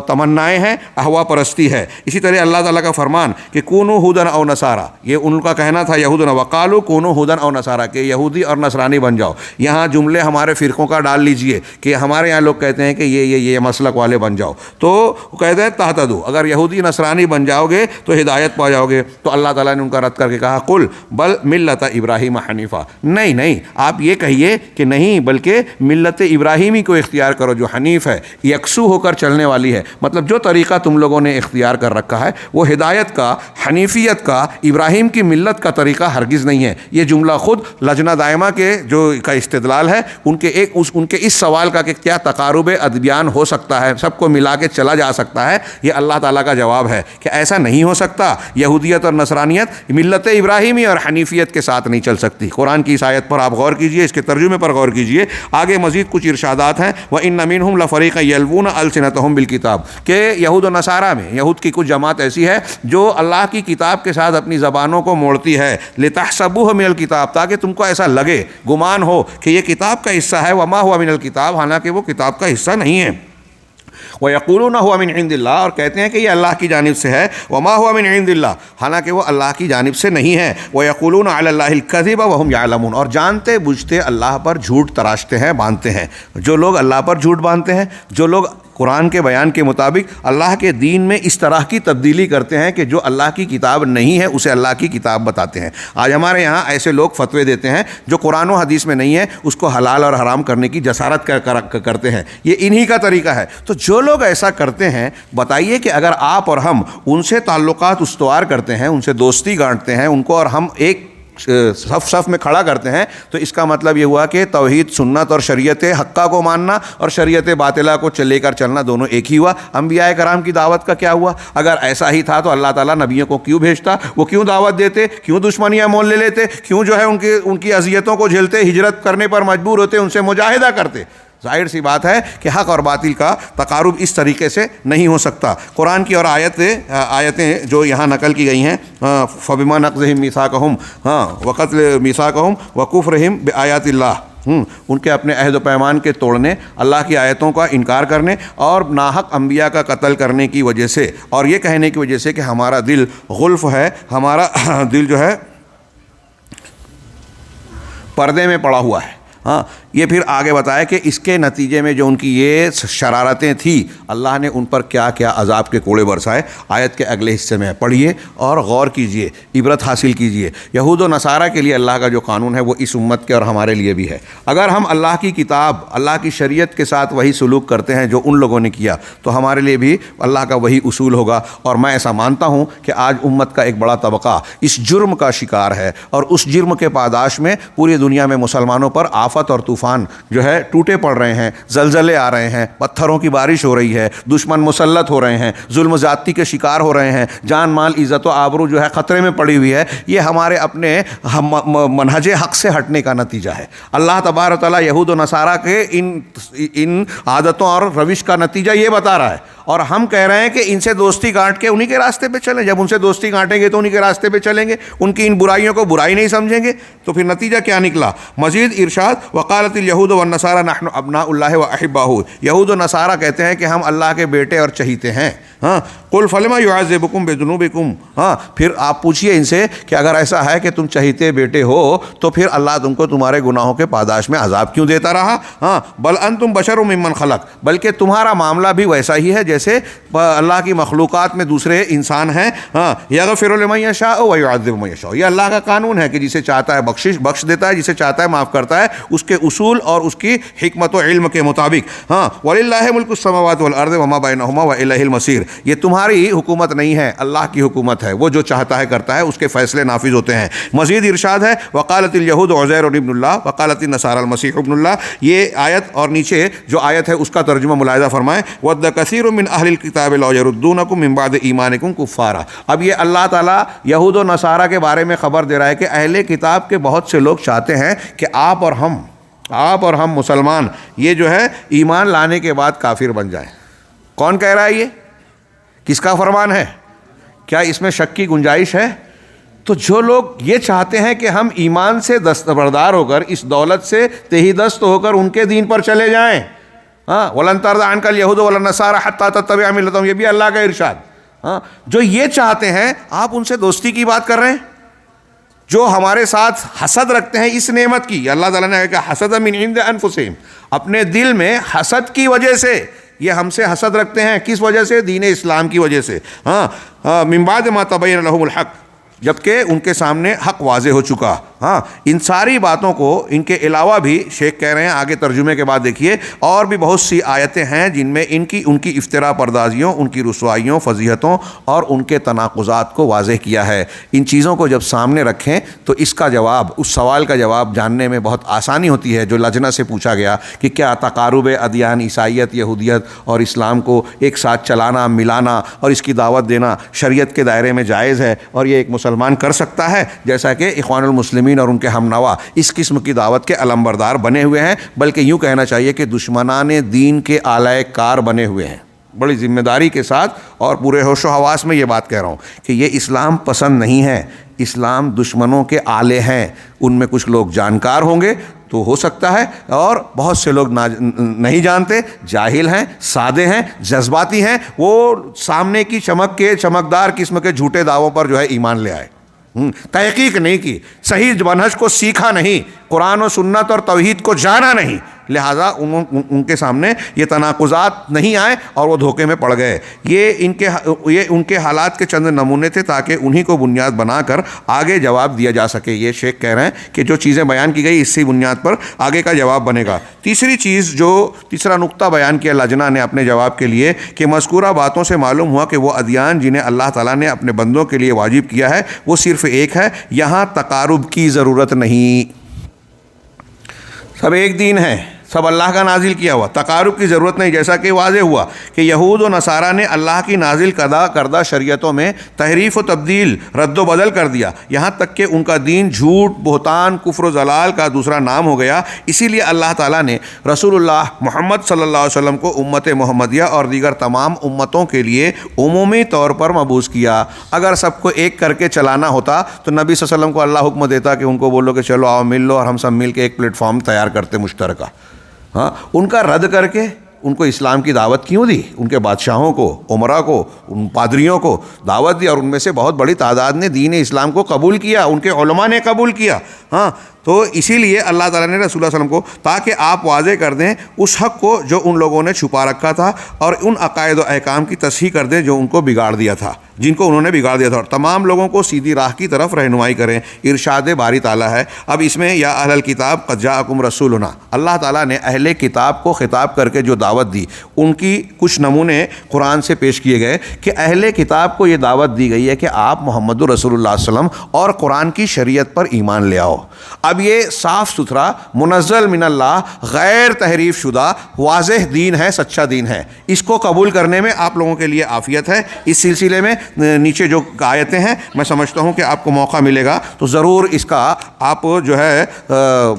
تمنائیں ہیں، احوا پرستی ہے. اسی طرح اللہ تعالیٰ کا فرمان کہ کونوا ھودن او نصارا، یہ ان کا کہنا تھا یہود وقالوا کونوا ھودن او نصارا، کہ یہودی اور نصرانی بن جاؤ. یہاں جملے ہمارے فرقوں کا ڈال لیجئے کہ ہمارے یہاں لوگ کہتے ہیں کہ یہ مسلک والے بن جاؤ، تو کہتے ہیں تہتدوا، اگر یہودی نصرانی بن جاؤ گے تو ہدایت پا جاؤ گے. تو اللہ تعالیٰ نے ان کا رد کر کے کہا قل بل ملت ابراہیم حنیفہ، نہیں آپ یہ کہیے کہ نہیں، بلکہ ملت ابراہیمی کو اختیار کرو جو حنیف ہے، یکسو ہو کر چلنے والی ہے. مطلب جو طریقہ تم لوگوں نے اختیار کر رکھا ہے وہ ہدایت کا، حنیفیت کا، ابراہیم کی ملت کا طریقہ ہرگز نہیں ہے. یہ جملہ خود لجنہ دائمہ کے جو کا استدلال ہے ان کے اس سوال کا کہ کیا تقارب ادیان ہو سکتا ہے، سب کو ملا کے چلا جا سکتا ہے، یہ اللہ تعالیٰ کا جواب ہے کہ ایسا نہیں ہو سکتا. یہودیت اور نصرانیت ملت ابراہیمی اور حنیفیت کے ساتھ نہیں چل سکتی. قرآن کی اس آیت پر آپ غور کیجئے، اس کے ترجمے پر غور کیجئے. آگے مزید کچھ ارشادات ہیں. وَإِنَّ مِنْهُمْ لَفَرِيقًا يَلْوُونَ أَلْسِنَتَهُمْ بِالْكِتَابِ، کہ یہود و نصارہ میں یہود کی کچھ جماعت ایسی ہے جو اللہ کی کتاب کے ساتھ اپنی زبانوں کو موڑتی ہے. لِتَحْسَبُوهُ مِنَ الْكِتَابِ، تاکہ تم کو ایسا لگے، گمان ہو کہ یہ کتاب کا حصہ ہے. وَمَا هُوَ مِنَ الْكِتَابِ، حالانکہ وہ کتاب کا حصہ نہیں ہے. وَيَقُولُونَ هُوَ مِنْ عِنْدِ اللَّهِ، اور کہتے ہیں کہ یہ اللہ کی جانب سے ہے، وَمَا هُوَ مِنْ عِنْدِ اللَّهِ، حالانکہ وہ اللہ کی جانب سے نہیں ہے، وَيَقُولُونَ عَلَى اللَّهِ الْكَذِبَ وَهُمْ يَعْلَمُونَ، اور جانتے بوجھتے اللہ پر جھوٹ تراشتے ہیں، باندھتے ہیں۔ جو لوگ اللہ پر جھوٹ باندھتے ہیں، جو لوگ قرآن کے بیان کے مطابق اللہ کے دین میں اس طرح کی تبدیلی کرتے ہیں کہ جو اللہ کی کتاب نہیں ہے اسے اللہ کی کتاب بتاتے ہیں۔ آج ہمارے یہاں ایسے لوگ فتوے دیتے ہیں جو قرآن و حدیث میں نہیں ہے، اس کو حلال اور حرام کرنے کی جسارت کرتے ہیں، یہ انہی کا طریقہ ہے۔ تو جو لوگ ایسا کرتے ہیں، بتائیے کہ اگر آپ اور ہم ان سے تعلقات استوار کرتے ہیں، ان سے دوستی گانٹتے ہیں، ان کو اور ہم ایک صف میں کھڑا کرتے ہیں، تو اس کا مطلب یہ ہوا کہ توحید سنت اور شریعت حقہ کو ماننا اور شریعت باطلہ کو لے کر چلنا دونوں ایک ہی ہوا۔ انبیاء کرام کی دعوت کا کیا ہوا؟ اگر ایسا ہی تھا تو اللہ تعالیٰ نبیوں کو کیوں بھیجتا؟ وہ کیوں دعوت دیتے؟ کیوں دشمنیاں مول لے لیتے؟ کیوں جو ہے ان کی اذیتوں کو جھیلتے، ہجرت کرنے پر مجبور ہوتے، ان سے مجاہدہ کرتے؟ ظاہر سی بات ہے کہ حق اور باطل کا تقارب اس طریقے سے نہیں ہو سکتا۔ قرآن کی اور آیتیں جو یہاں نقل کی گئی ہیں، فَبِمَا نَقْضِهِمْ مِيثَاقَهُمْ وَقَتْلِ مِيثَاقَهُمْ وَكُفْرِهِمْ بِآيَاتِ اللَّهِ، ان کے اپنے عہد و پیمان کے توڑنے، اللہ کی آیتوں کا انکار کرنے اور ناحق انبیاء کا قتل کرنے کی وجہ سے، اور یہ کہنے کی وجہ سے کہ ہمارا دل غلف ہے، ہمارا دل جو ہے پردے میں پڑا ہوا ہے۔ ہاں، یہ پھر آگے بتایا کہ اس کے نتیجے میں جو ان کی یہ شرارتیں تھیں، اللہ نے ان پر کیا کیا عذاب کے کوڑے برسائے۔ آیت کے اگلے حصے میں پڑھیے اور غور کیجئے، عبرت حاصل کیجئے۔ یہود و نصارہ کے لیے اللہ کا جو قانون ہے وہ اس امت کے اور ہمارے لیے بھی ہے۔ اگر ہم اللہ کی کتاب، اللہ کی شریعت کے ساتھ وہی سلوک کرتے ہیں جو ان لوگوں نے کیا، تو ہمارے لیے بھی اللہ کا وہی اصول ہوگا۔ اور میں ایسا مانتا ہوں کہ آج امت کا ایک بڑا طبقہ اس جرم کا شکار ہے، اور اس جرم کے پاداش میں پوری دنیا میں مسلمانوں پر آفت اور طوفان جو ہے ٹوٹے پڑ رہے ہیں، زلزلے آ رہے ہیں، پتھروں کی بارش ہو رہی ہے، دشمن مسلط ہو رہے ہیں، ظلم زیادتی کے شکار ہو رہے ہیں، جان مال عزت و آبرو جو ہے خطرے میں پڑی ہوئی ہے۔ یہ ہمارے اپنے منہج حق سے ہٹنے کا نتیجہ ہے۔ اللہ تبارک و تعالیٰ یہود و نصارہ کے ان عادتوں اور روش کا نتیجہ یہ بتا رہا ہے، اور ہم کہہ رہے ہیں کہ ان سے دوستی گانٹ کے انہی کے راستے پہ چلیں۔ جب ان سے دوستی گانٹیں گے تو انہی کے راستے پہ چلیں گے، ان کی ان برائیوں کو برائی نہیں سمجھیں گے، تو پھر نتیجہ کیا نکلا؟ مزید ارشاد، وقالت الیہود والنصارى نحن ابناء اللہ واحباؤہ، یہود و نصارہ کہتے ہیں کہ ہم اللہ کے بیٹے اور چہیتے ہیں۔ ہاں، قل فلما يعذبكم بذنوبكم، ہاں، پھر آپ پوچھئے ان سے کہ اگر ایسا ہے کہ تم چہیتے بیٹے ہو تو پھر اللہ تم کو تمہارے گناہوں کے پاداش میں عذاب کیوں دیتا رہا؟ ہاں، بل انتم بشر ممن خلق، بلکہ تمہارا معاملہ بھی ویسا ہی ہے جیسے اللہ کی مخلوقات میں دوسرے انسان ہیں۔ ہاں، یغفر لمن یشاء ویعذب من یشاء، یہ اللہ کا قانون ہے کہ جسے چاہتا ہے بخش دیتا ہے، جسے چاہتا ہے معاف کرتا ہے، اس کے اصول اور اس کی حکمت و علم کے مطابق۔ ہاں، وللہ ملک السماوات والارض وما بینہما والیہ المصیر، یہ تمہاری حکومت نہیں ہے، اللہ کی حکومت ہے، وہ جو چاہتا ہے کرتا ہے، اس کے فیصلے نافذ ہوتے ہیں۔ مزید ارشاد ہے، وقالت الیہود عزیر ابن اللہ وقالت النصارى المسیح ابن اللہ، یہ آیت اور نیچے جو آیت ہے اس کا ترجمہ ملاحظہ فرمائیں، ود کثیر من اہل الکتاب لا یردونکم من بعد ایمانکم کفارا۔ اب یہ اللہ تعالیٰ یہود و نصارہ کے بارے میں خبر دے رہا ہے کہ اہل کتاب کے بہت سے لوگ چاہتے ہیں کہ آپ اور ہم مسلمان یہ جو ہے ایمان لانے کے بعد کافر بن جائیں۔ کون کہہ رہا ہے؟ یہ کس کا فرمان ہے؟ کیا اس میں شک کی گنجائش ہے؟ تو جو لوگ یہ چاہتے ہیں کہ ہم ایمان سے دستبردار ہو کر، اس دولت سے تہی دست ہو کر ان کے دین پر چلے جائیں، ہاں، وَلَن تَرْضَ عَنْكَ الْيَهُودُ وَلَا النَّصَارَىٰ حَتَّىٰ تَتَّبِعَ مِلَّتَهُمْ، یہ بھی اللہ کا ارشاد۔ ہاں، جو یہ چاہتے ہیں، آپ ان سے دوستی کی بات کر رہے ہیں، جو ہمارے ساتھ حسد رکھتے ہیں اس نعمت کی۔ اللہ تعالیٰ نے کہا حسد من عند انفسہم، اپنے دل میں حسد کی وجہ سے یہ ہم سے حسد رکھتے ہیں۔ کس وجہ سے؟ دین اسلام کی وجہ سے۔ ہاں، من بعد ما تبین لہم الحق، جبکہ ان کے سامنے حق واضح ہو چکا۔ ہاں، ان ساری باتوں کو، ان کے علاوہ بھی شیخ کہہ رہے ہیں آگے ترجمے کے بعد دیکھیے، اور بھی بہت سی آیتیں ہیں جن میں ان کی افتراء پردازیوں، ان کی رسوائیوں، فضیحتوں اور ان کے تناقضات کو واضح کیا ہے۔ ان چیزوں کو جب سامنے رکھیں تو اس کا جواب، اس سوال کا جواب جاننے میں بہت آسانی ہوتی ہے جو لجنہ سے پوچھا گیا کہ کیا تقارب ادیان، عیسائیت، یہودیت اور اسلام کو ایک ساتھ چلانا، ملانا اور اس کی دعوت دینا شریعت کے دائرے میں جائز ہے، اور یہ ایک مسلمان کر سکتا ہے؟ جیسا کہ اخوان المسلمین اور ان کے ہم نوا اس قسم کی دعوت کے علمبردار بنے ہوئے ہیں، بلکہ یوں کہنا چاہیے کہ دشمنان دین کے آلۂ کار بنے ہوئے ہیں۔ بڑی ذمہ داری کے ساتھ اور پورے ہوش و حواس میں یہ بات کہہ رہا ہوں کہ یہ اسلام پسند نہیں ہے، اسلام دشمنوں کے آلے ہیں۔ ان میں کچھ لوگ جانکار ہوں گے تو ہو سکتا ہے، اور بہت سے لوگ نہیں جانتے، جاہل ہیں، سادے ہیں، جذباتی ہیں، وہ سامنے کی چمکدار قسم کے جھوٹے دعووں پر جو ہے ایمان لے آئے، تحقیق نہیں کی، صحیح منہج کو سیکھا نہیں، قرآن و سنت اور توحید کو جانا نہیں، لہٰذا ان کے سامنے یہ تناقضات نہیں آئے اور وہ دھوکے میں پڑ گئے۔ یہ ان کے حالات کے چند نمونے تھے تاکہ انہی کو بنیاد بنا کر آگے جواب دیا جا سکے۔ یہ شیخ کہہ رہے ہیں کہ جو چیزیں بیان کی گئی اسی بنیاد پر آگے کا جواب بنے گا۔ تیسرا نقطہ بیان کیا لجنہ نے اپنے جواب کے لیے کہ مذکورہ باتوں سے معلوم ہوا کہ وہ ادیان جنہیں اللہ تعالیٰ نے اپنے بندوں کے لیے واجب کیا ہے وہ صرف ایک ہے، یہاں تقارب کی ضرورت نہیں، سب ایک دین ہے، سب اللہ کا نازل کیا ہوا، تقارب کی ضرورت نہیں، جیسا کہ واضح ہوا کہ یہود و نصارہ نے اللہ کی نازل کردہ شریعتوں میں تحریف و تبدیل، رد و بدل کر دیا، یہاں تک کہ ان کا دین جھوٹ، بہتان، کفر و ضلال کا دوسرا نام ہو گیا۔ اسی لیے اللہ تعالیٰ نے رسول اللہ محمد صلی اللہ علیہ وسلم کو امت محمدیہ اور دیگر تمام امتوں کے لیے عمومی طور پر مبعوث کیا۔ اگر سب کو ایک کر کے چلانا ہوتا تو نبی صلی اللہ علیہ وسلم کو اللہ حکم دیتا کہ ان کو بولو کہ چلو آؤ مل لو، اور ہم سب مل کے ایک پلیٹ فارم تیار کرتے مشترکہ۔ ہاں، ان کا رد کر کے ان کو اسلام کی دعوت کیوں دی؟ ان کے بادشاہوں کو، عمراء کو، ان پادریوں کو دعوت دی، اور ان میں سے بہت بڑی تعداد نے دین اسلام کو قبول کیا، ان کے علماء نے قبول کیا۔ ہاں، تو اسی لیے اللہ تعالیٰ نے رسول اللہ علیہ وسلم کو، تاکہ آپ واضح کر دیں اس حق کو جو ان لوگوں نے چھپا رکھا تھا، اور ان عقائد و احکام کی تصحیح کر دیں جو ان کو بگاڑ دیا تھا، جن کو انہوں نے بگاڑ دیا تھا، اور تمام لوگوں کو سیدھی راہ کی طرف رہنمائی کریں۔ ارشاد باری تعالیٰ ہے اب اس میں، یا اہل الکتاب قد جاءکم رسولنا، اللہ تعالیٰ نے اہل کتاب کو خطاب کر کے جو دعوت دی، ان کی کچھ نمونے قرآن سے پیش کیے گئے کہ اہل کتاب کو یہ دعوت دی گئی ہے کہ آپ محمد رسول اللہ صلی اللہ علیہ وسلم اور قرآن کی شریعت پر ایمان لے آؤ۔ اب یہ صاف ستھرا منزل من اللہ، غیر تحریف شدہ واضح دین ہے، سچا دین ہے، اس کو قبول کرنے میں آپ لوگوں کے لیے عافیت ہے۔ اس سلسلے میں نیچے جو آیتیں ہیں، میں سمجھتا ہوں کہ آپ کو موقع ملے گا تو ضرور اس کا آپ جو ہے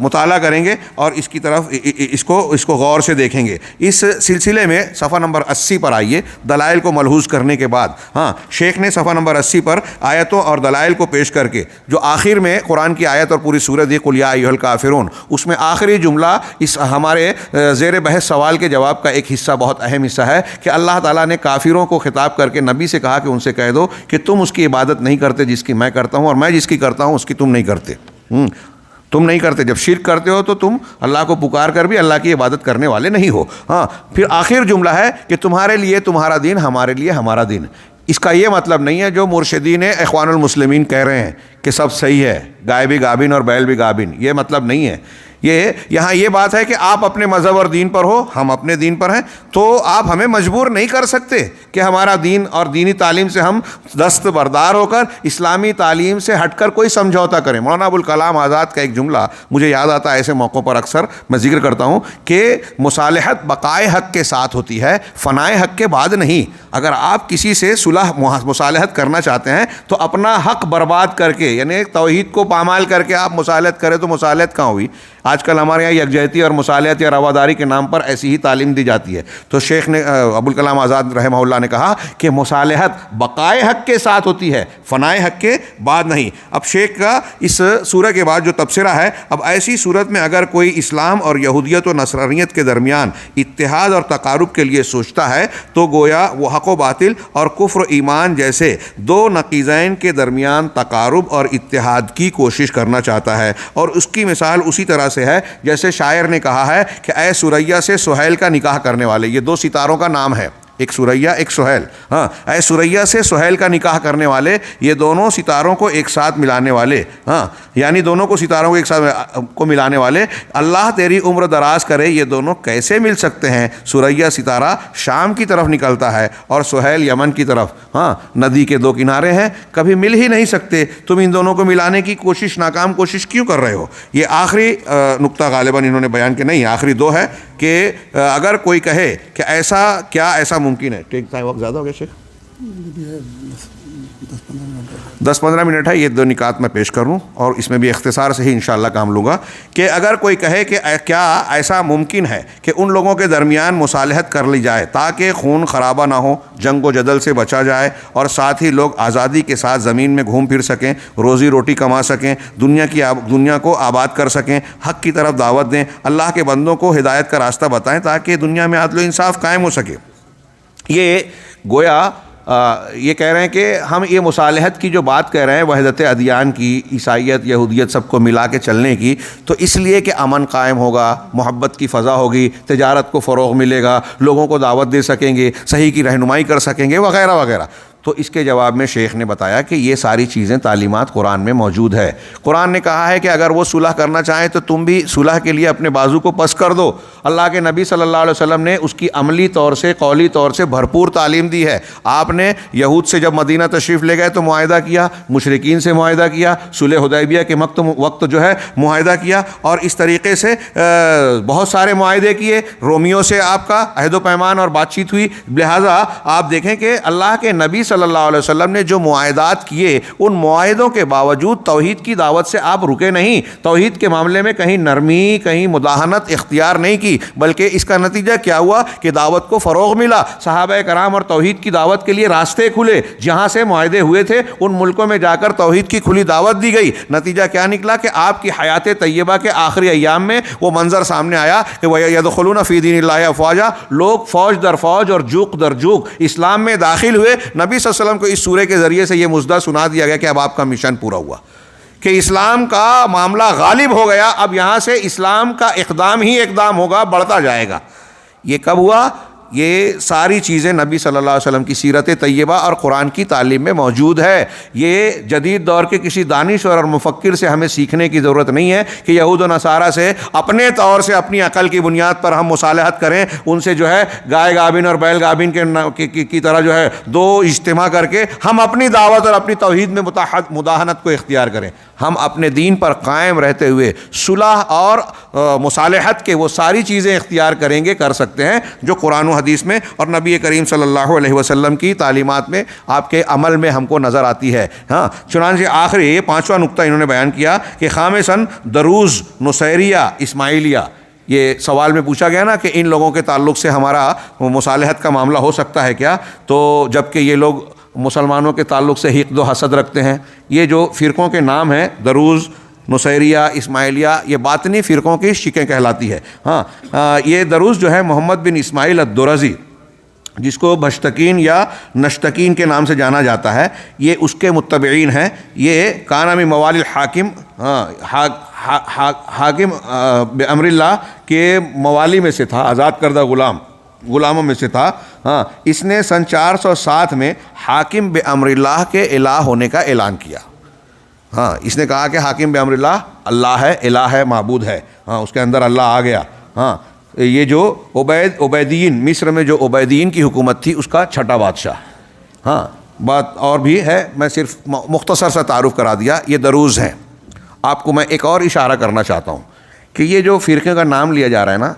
مطالعہ کریں گے اور اس کی طرف اس کو غور سے دیکھیں گے۔ اس سلسلے میں صفحہ نمبر 80 پر آئیے، دلائل کو ملحوظ کرنے کے بعد۔ ہاں، شیخ نے صفحہ نمبر 80 پر آیتوں اور دلائل کو پیش کر کے جو آخر میں قرآن کی آیت اور پوری سورت دی قل یا ایھا الکافرون، اس میں آخری جملہ اس ہمارے زیر بحث سوال کے جواب کا ایک حصہ، بہت اہم حصہ ہے کہ اللہ تعالیٰ نے کافروں کو خطاب کر کے نبی سے کہا کہ ان سے کہہ دو کہ تم اس کی عبادت نہیں کرتے جس کی میں کرتا ہوں، اور میں جس کی کرتا ہوں اس کی تم نہیں کرتے۔ تم نہیں کرتے، جب شرک کرتے ہو تو تم اللہ کو پکار کر بھی اللہ کی عبادت کرنے والے نہیں ہو۔ ہاں، پھر آخر جملہ ہے کہ تمہارے لیے تمہارا دین، ہمارے لیے ہمارا دین۔ اس کا یہ مطلب نہیں ہے جو مرشدین اخوان المسلمین کہہ رہے ہیں کہ سب صحیح ہے، گائے بھی گابن اور بیل بھی گابن، یہ مطلب نہیں ہے۔ یہاں یہ بات ہے کہ آپ اپنے مذہب اور دین پر ہو، ہم اپنے دین پر ہیں، تو آپ ہمیں مجبور نہیں کر سکتے کہ ہمارا دین اور دینی تعلیم سے ہم دست بردار ہو کر اسلامی تعلیم سے ہٹ کر کوئی سمجھوتا کریں۔ مولانا ابوالکلام آزاد کا ایک جملہ مجھے یاد آتا ہے، ایسے موقعوں پر اکثر میں ذکر کرتا ہوں کہ مصالحت بقائے حق کے ساتھ ہوتی ہے، فنائے حق کے بعد نہیں۔ اگر آپ کسی سے صلح مصالحت کرنا چاہتے ہیں تو اپنا حق برباد کر کے، یعنی توحید کو پامال کر کے آپ مصالحت کریں تو مصالحت کہاں ہوئی؟ آج کل ہمارے یہاں یکجہتی اور مصالحت یا رواداری کے نام پر ایسی ہی تعلیم دی جاتی ہے۔ تو شیخ نے ابوالکلام آزاد رحمہ اللہ نے کہا کہ مصالحت بقائے حق کے ساتھ ہوتی ہے، فنائے حق کے بعد نہیں۔ اب شیخ کا اس سورہ کے بعد جو تبصرہ ہے، اب ایسی صورت میں اگر کوئی اسلام اور یہودیت و نصرانیت کے درمیان اتحاد اور تقارب کے لیے سوچتا ہے تو گویا وہ حق و باطل اور کفر و ایمان جیسے دو نقیضین کے درمیان تقارب اور اتحاد کی کوشش کرنا چاہتا ہے، اور اس کی مثال اسی طرح سے ہے جیسے شاعر نے کہا ہے کہ اے سریا سے سہیل کا نکاح کرنے والے، یہ دو ستاروں کا نام ہے، ایک سریا ایک سہیل۔ ہاں، اے سریا سے سہیل کا نکاح کرنے والے، یہ دونوں ستاروں کو ایک ساتھ ملانے والے، ہاں یعنی دونوں کو ستاروں کو ایک ساتھ کو ملانے والے، اللہ تیری عمر دراز کرے، یہ دونوں کیسے مل سکتے ہیں؟ سریا ستارہ شام کی طرف نکلتا ہے اور سہیل یمن کی طرف، ہاں ندی کے دو کنارے ہیں، کبھی مل ہی نہیں سکتے، تم ان دونوں کو ملانے کی ناکام کوشش کیوں کر رہے ہو؟ یہ آخری نقطہ غالباً انہوں نے بیان کیا، نہیں آخری دو ہے کہ اگر کوئی کہے کہ ایسا ممکن ہے۔ ٹھیک ٹائم وقت زیادہ ہو گیا شیخ؟ 10-15 منٹ ہے، یہ دو نکات میں پیش کروں اور اس میں بھی اختصار سے ہی انشاءاللہ کام لوں گا کہ اگر کوئی کہے کہ کیا ایسا ممکن ہے کہ ان لوگوں کے درمیان مصالحت کر لی جائے تاکہ خون خرابہ نہ ہو، جنگ و جدل سے بچا جائے اور ساتھ ہی لوگ آزادی کے ساتھ زمین میں گھوم پھر سکیں، روزی روٹی کما سکیں، دنیا کو آباد کر سکیں، حق کی طرف دعوت دیں، اللہ کے بندوں کو ہدایت کا راستہ بتائیں تاکہ دنیا میں عدل و انصاف قائم ہو سکے۔ یہ گویا یہ کہہ رہے ہیں کہ ہم یہ مصالحت کی جو بات کہہ رہے ہیں، وحدت ادیان کی، عیسائیت یہودیت سب کو ملا کے چلنے کی، تو اس لیے کہ امن قائم ہوگا، محبت کی فضا ہوگی، تجارت کو فروغ ملے گا، لوگوں کو دعوت دے سکیں گے، صحیح کی رہنمائی کر سکیں گے وغیرہ وغیرہ۔ تو اس کے جواب میں شیخ نے بتایا کہ یہ ساری چیزیں تعلیمات قرآن میں موجود ہے۔ قرآن نے کہا ہے کہ اگر وہ صلح کرنا چاہیں تو تم بھی صلح کے لیے اپنے بازو کو پس کر دو۔ اللہ کے نبی صلی اللہ علیہ وسلم نے اس کی عملی طور سے، قولی طور سے بھرپور تعلیم دی ہے۔ آپ نے یہود سے جب مدینہ تشریف لے گئے تو معاہدہ کیا، مشرکین سے معاہدہ کیا، صلح حدیبیہ کے وقت جو ہے معاہدہ کیا، اور اس طریقے سے بہت سارے معاہدے کیے۔ رومیوں سے آپ کا عہد و پیمان اور بات چیت ہوئی۔ لہٰذا آپ دیکھیں کہ اللہ کے نبی صلی اللہ علیہ وسلم نے جو معاہدات کیے، ان معاہدوں کے باوجود توحید کی دعوت سے آپ رکے نہیں، توحید کے معاملے میں کہیں نرمی، کہیں مداہنت اختیار نہیں کی، بلکہ اس کا نتیجہ کیا ہوا کہ دعوت کو فروغ ملا، صحابہ کرام اور توحید کی دعوت کے لیے راستے کھلے، جہاں سے معاہدے ہوئے تھے ان ملکوں میں جا کر توحید کی کھلی دعوت دی گئی۔ نتیجہ کیا نکلا کہ آپ کی حیات طیبہ کے آخری ایام میں وہ منظر سامنے آیا کہ وَيَدْخُلُونَ فِي دِينِ اللَّهِ أَفْوَاجًا، لوگ فوج در فوج اور جوق در جوق اسلام میں داخل ہوئے۔ نبی صلی اللہ علیہ وسلم کو اس سورہ کے ذریعے سے یہ مژدہ سنا دیا گیا کہ اب آپ کا مشن پورا ہوا، کہ اسلام کا معاملہ غالب ہو گیا، اب یہاں سے اسلام کا اقدام ہی اقدام ہوگا، بڑھتا جائے گا۔ یہ کب ہوا؟ یہ ساری چیزیں نبی صلی اللہ علیہ وسلم کی سیرت طیبہ اور قرآن کی تعلیم میں موجود ہے۔ یہ جدید دور کے کسی دانشور اور مفکر سے ہمیں سیکھنے کی ضرورت نہیں ہے کہ یہود و نصارہ سے اپنے طور سے اپنی عقل کی بنیاد پر ہم مصالحت کریں، ان سے جو ہے گائے گابن اور بیل گابن کی طرح جو ہے دو اجتماع کر کے ہم اپنی دعوت اور اپنی توحید میں مداہنت کو اختیار کریں۔ ہم اپنے دین پر قائم رہتے ہوئے صلح اور مصالحت کے وہ ساری چیزیں اختیار کریں گے، کر سکتے ہیں جو قرآن و حدیث میں اور نبی کریم صلی اللہ علیہ وسلم کی تعلیمات میں، آپ کے عمل میں ہم کو نظر آتی ہے۔ ہاں، چنانچہ آخری یہ 5واں نقطہ انہوں نے بیان کیا کہ خامساً دروز، نصیریہ، اسماعیلیہ۔ یہ سوال میں پوچھا گیا نا کہ ان لوگوں کے تعلق سے ہمارا مصالحت کا معاملہ ہو سکتا ہے کیا؟ تو جبکہ یہ لوگ مسلمانوں کے تعلق سے حقد و حسد رکھتے ہیں، یہ جو فرقوں کے نام ہیں دروز، نصیریہ، اسماعیلیہ، یہ باطنی فرقوں کی شکیں کہلاتی ہے۔ ہاں، یہ دروز جو ہے محمد بن اسماعیل الدرزی، جس کو بشتکین یا نشتکین کے نام سے جانا جاتا ہے، یہ اس کے متبعین ہیں۔ یہ کان من موالی الحاکم، حاکم بامر اللہ کے موالی میں سے تھا، آزاد کردہ غلاموں میں سے تھا۔ ہاں، اس نے سن 407 میں حاکم بامر اللہ کے الہ ہونے کا اعلان کیا۔ ہاں، اس نے کہا کہ حاکم بامر اللہ اللہ ہے، الہ ہے، معبود ہے۔ ہاں، اس کے اندر اللہ آ گیا۔ ہاں، یہ جو عبیدیین، مصر میں جو عبیدیین کی حکومت تھی اس کا چھٹا بادشاہ۔ ہاں، بات اور بھی ہے، میں صرف مختصر سا تعارف کرا دیا۔ یہ دروز ہیں۔ آپ کو میں ایک اور اشارہ کرنا چاہتا ہوں کہ یہ جو فرقے کا نام لیا جا رہا ہے نا،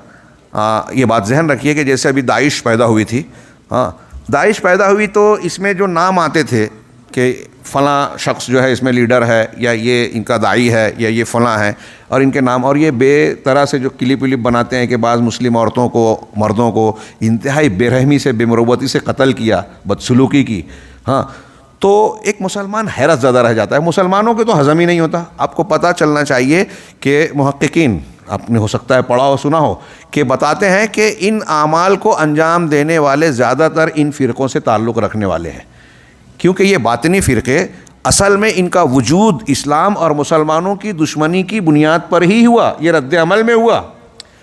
یہ بات ذہن رکھیے کہ جیسے ابھی داعش پیدا ہوئی تھی، ہاں، داعش پیدا ہوئی تو اس میں جو نام آتے تھے کہ فلاں شخص جو ہے اس میں لیڈر ہے، یا یہ ان کا داعی ہے، یا یہ فلاں ہے، اور ان کے نام، اور یہ بے طرح سے جو کلپ بناتے ہیں کہ بعض مسلم عورتوں کو، مردوں کو انتہائی بے رحمی سے، بے مروتی سے قتل کیا، بدسلوکی کی۔ ہاں، تو ایک مسلمان حیرت زدہ رہ جاتا ہے۔ مسلمانوں کے تو ہضم ہی نہیں ہوتا۔ آپ کو پتہ چلنا چاہیے کہ محققین، آپ نے ہو سکتا ہے پڑھا ہو، سنا ہو، کہ بتاتے ہیں کہ ان اعمال کو انجام دینے والے زیادہ تر ان فرقوں سے تعلق رکھنے والے ہیں، کیونکہ یہ باطنی فرقے اصل میں ان کا وجود اسلام اور مسلمانوں کی دشمنی کی بنیاد پر ہی ہوا، یہ رد عمل میں ہوا۔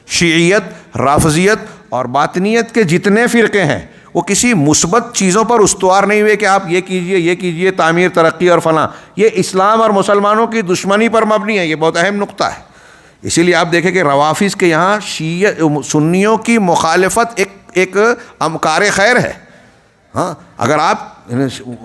شیعیت، رافضیت اور باطنیت کے جتنے فرقے ہیں وہ کسی مثبت چیزوں پر استوار نہیں ہوئے کہ آپ یہ کیجئے، یہ کیجئے، تعمیر، ترقی اور فلاں۔ یہ اسلام اور مسلمانوں کی دشمنی پر مبنی ہے۔ یہ بہت اہم نقطہ ہے۔ اسی لیے آپ دیکھیں کہ روافظ کے یہاں سنیوں کی مخالفت ایک امکار خیر ہے۔ ہاں، اگر آپ،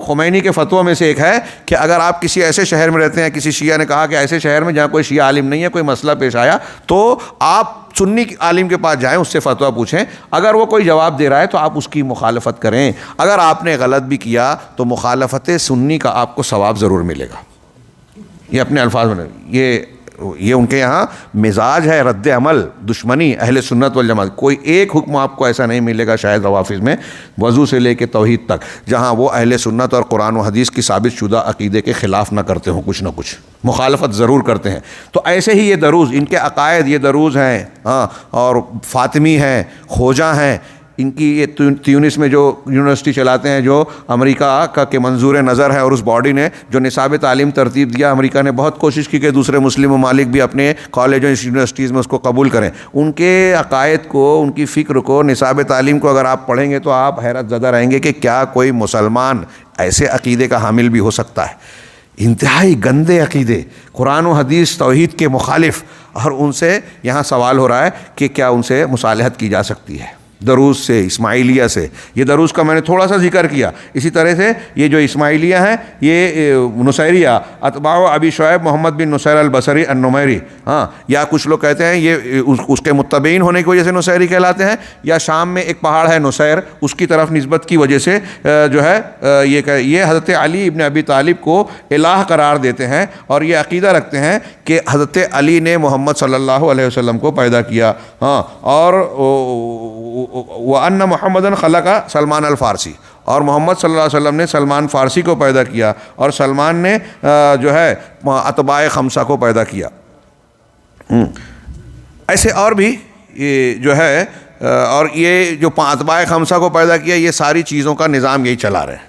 خمینی کے فتویٰ میں سے ایک ہے کہ اگر آپ کسی ایسے شہر میں رہتے ہیں، کسی شیعہ نے کہا کہ ایسے شہر میں جہاں کوئی شیعہ عالم نہیں ہے، کوئی مسئلہ پیش آیا تو آپ سنی عالم کے پاس جائیں، اس سے فتویٰ پوچھیں، اگر وہ کوئی جواب دے رہا ہے تو آپ اس کی مخالفت کریں، اگر آپ نے غلط بھی کیا تو مخالفت سنی کا آپ کو ثواب ضرور ملے گا۔ یہ اپنے الفاظ میں یہ ان کے یہاں مزاج ہے، رد عمل، دشمنی اہل سنت والجماعت۔ کوئی ایک حکم آپ کو ایسا نہیں ملے گا شاید روافظ میں، وضو سے لے کے توحید تک، جہاں وہ اہل سنت اور قرآن و حدیث کی ثابت شدہ عقیدے کے خلاف نہ کرتے ہوں، کچھ نہ کچھ مخالفت ضرور کرتے ہیں۔ تو ایسے ہی یہ دروز، ان کے عقائد یہ دروز ہیں، اور فاطمی ہیں، خوجہ ہیں، ان کی یہ تیونس میں جو یونیورسٹی چلاتے ہیں، جو امریکہ کا کے منظور نظر ہے، اور اس باڈی نے جو نصاب تعلیم ترتیب دیا، امریکہ نے بہت کوشش کی کہ دوسرے مسلم ممالک بھی اپنے کالج اور یونیورسٹیز میں اس کو قبول کریں۔ ان کے عقائد کو، ان کی فکر کو، نصاب تعلیم کو اگر آپ پڑھیں گے تو آپ حیرت زدہ رہیں گے کہ کیا کوئی مسلمان ایسے عقیدے کا حامل بھی ہو سکتا ہے؟ انتہائی گندے عقیدے، قرآن و حدیث توحید کے مخالف، اور ان سے یہاں سوال ہو رہا ہے کہ کیا ان سے مصالحت کی جا سکتی ہے؟ دروز سے، اسماعیلیہ سے۔ یہ دروز کا میں نے تھوڑا سا ذکر کیا۔ اسی طرح سے یہ جو اسماعیلیہ ہیں، یہ نصیریہ، اتباع ابی شعیب محمد بن نصیر البصری النمیری، یا کچھ لوگ کہتے ہیں یہ اس کے متبعین ہونے کی وجہ سے نصیری کہلاتے ہیں، یا شام میں ایک پہاڑ ہے نصیر، اس کی طرف نسبت کی وجہ سے جو ہے یہ حضرت علی ابن ابی طالب کو الہ قرار دیتے ہیں، اور یہ عقیدہ رکھتے ہیں کہ حضرت علی نے محمد صلی اللہ علیہ وسلم کو پیدا کیا، اور وَأَنَّ مُحَمَّدًا خَلَقَ سلمان الفارسی، اور محمد صلی اللہ علیہ وسلم نے سلمان فارسی کو پیدا کیا، اور سلمان نے جو ہے اتباع خمسہ کو پیدا کیا۔ ایسے اور بھی جو ہے، اور یہ جو اتباع خمسہ کو پیدا کیا، یہ ساری چیزوں کا نظام یہی چلا رہے ہیں۔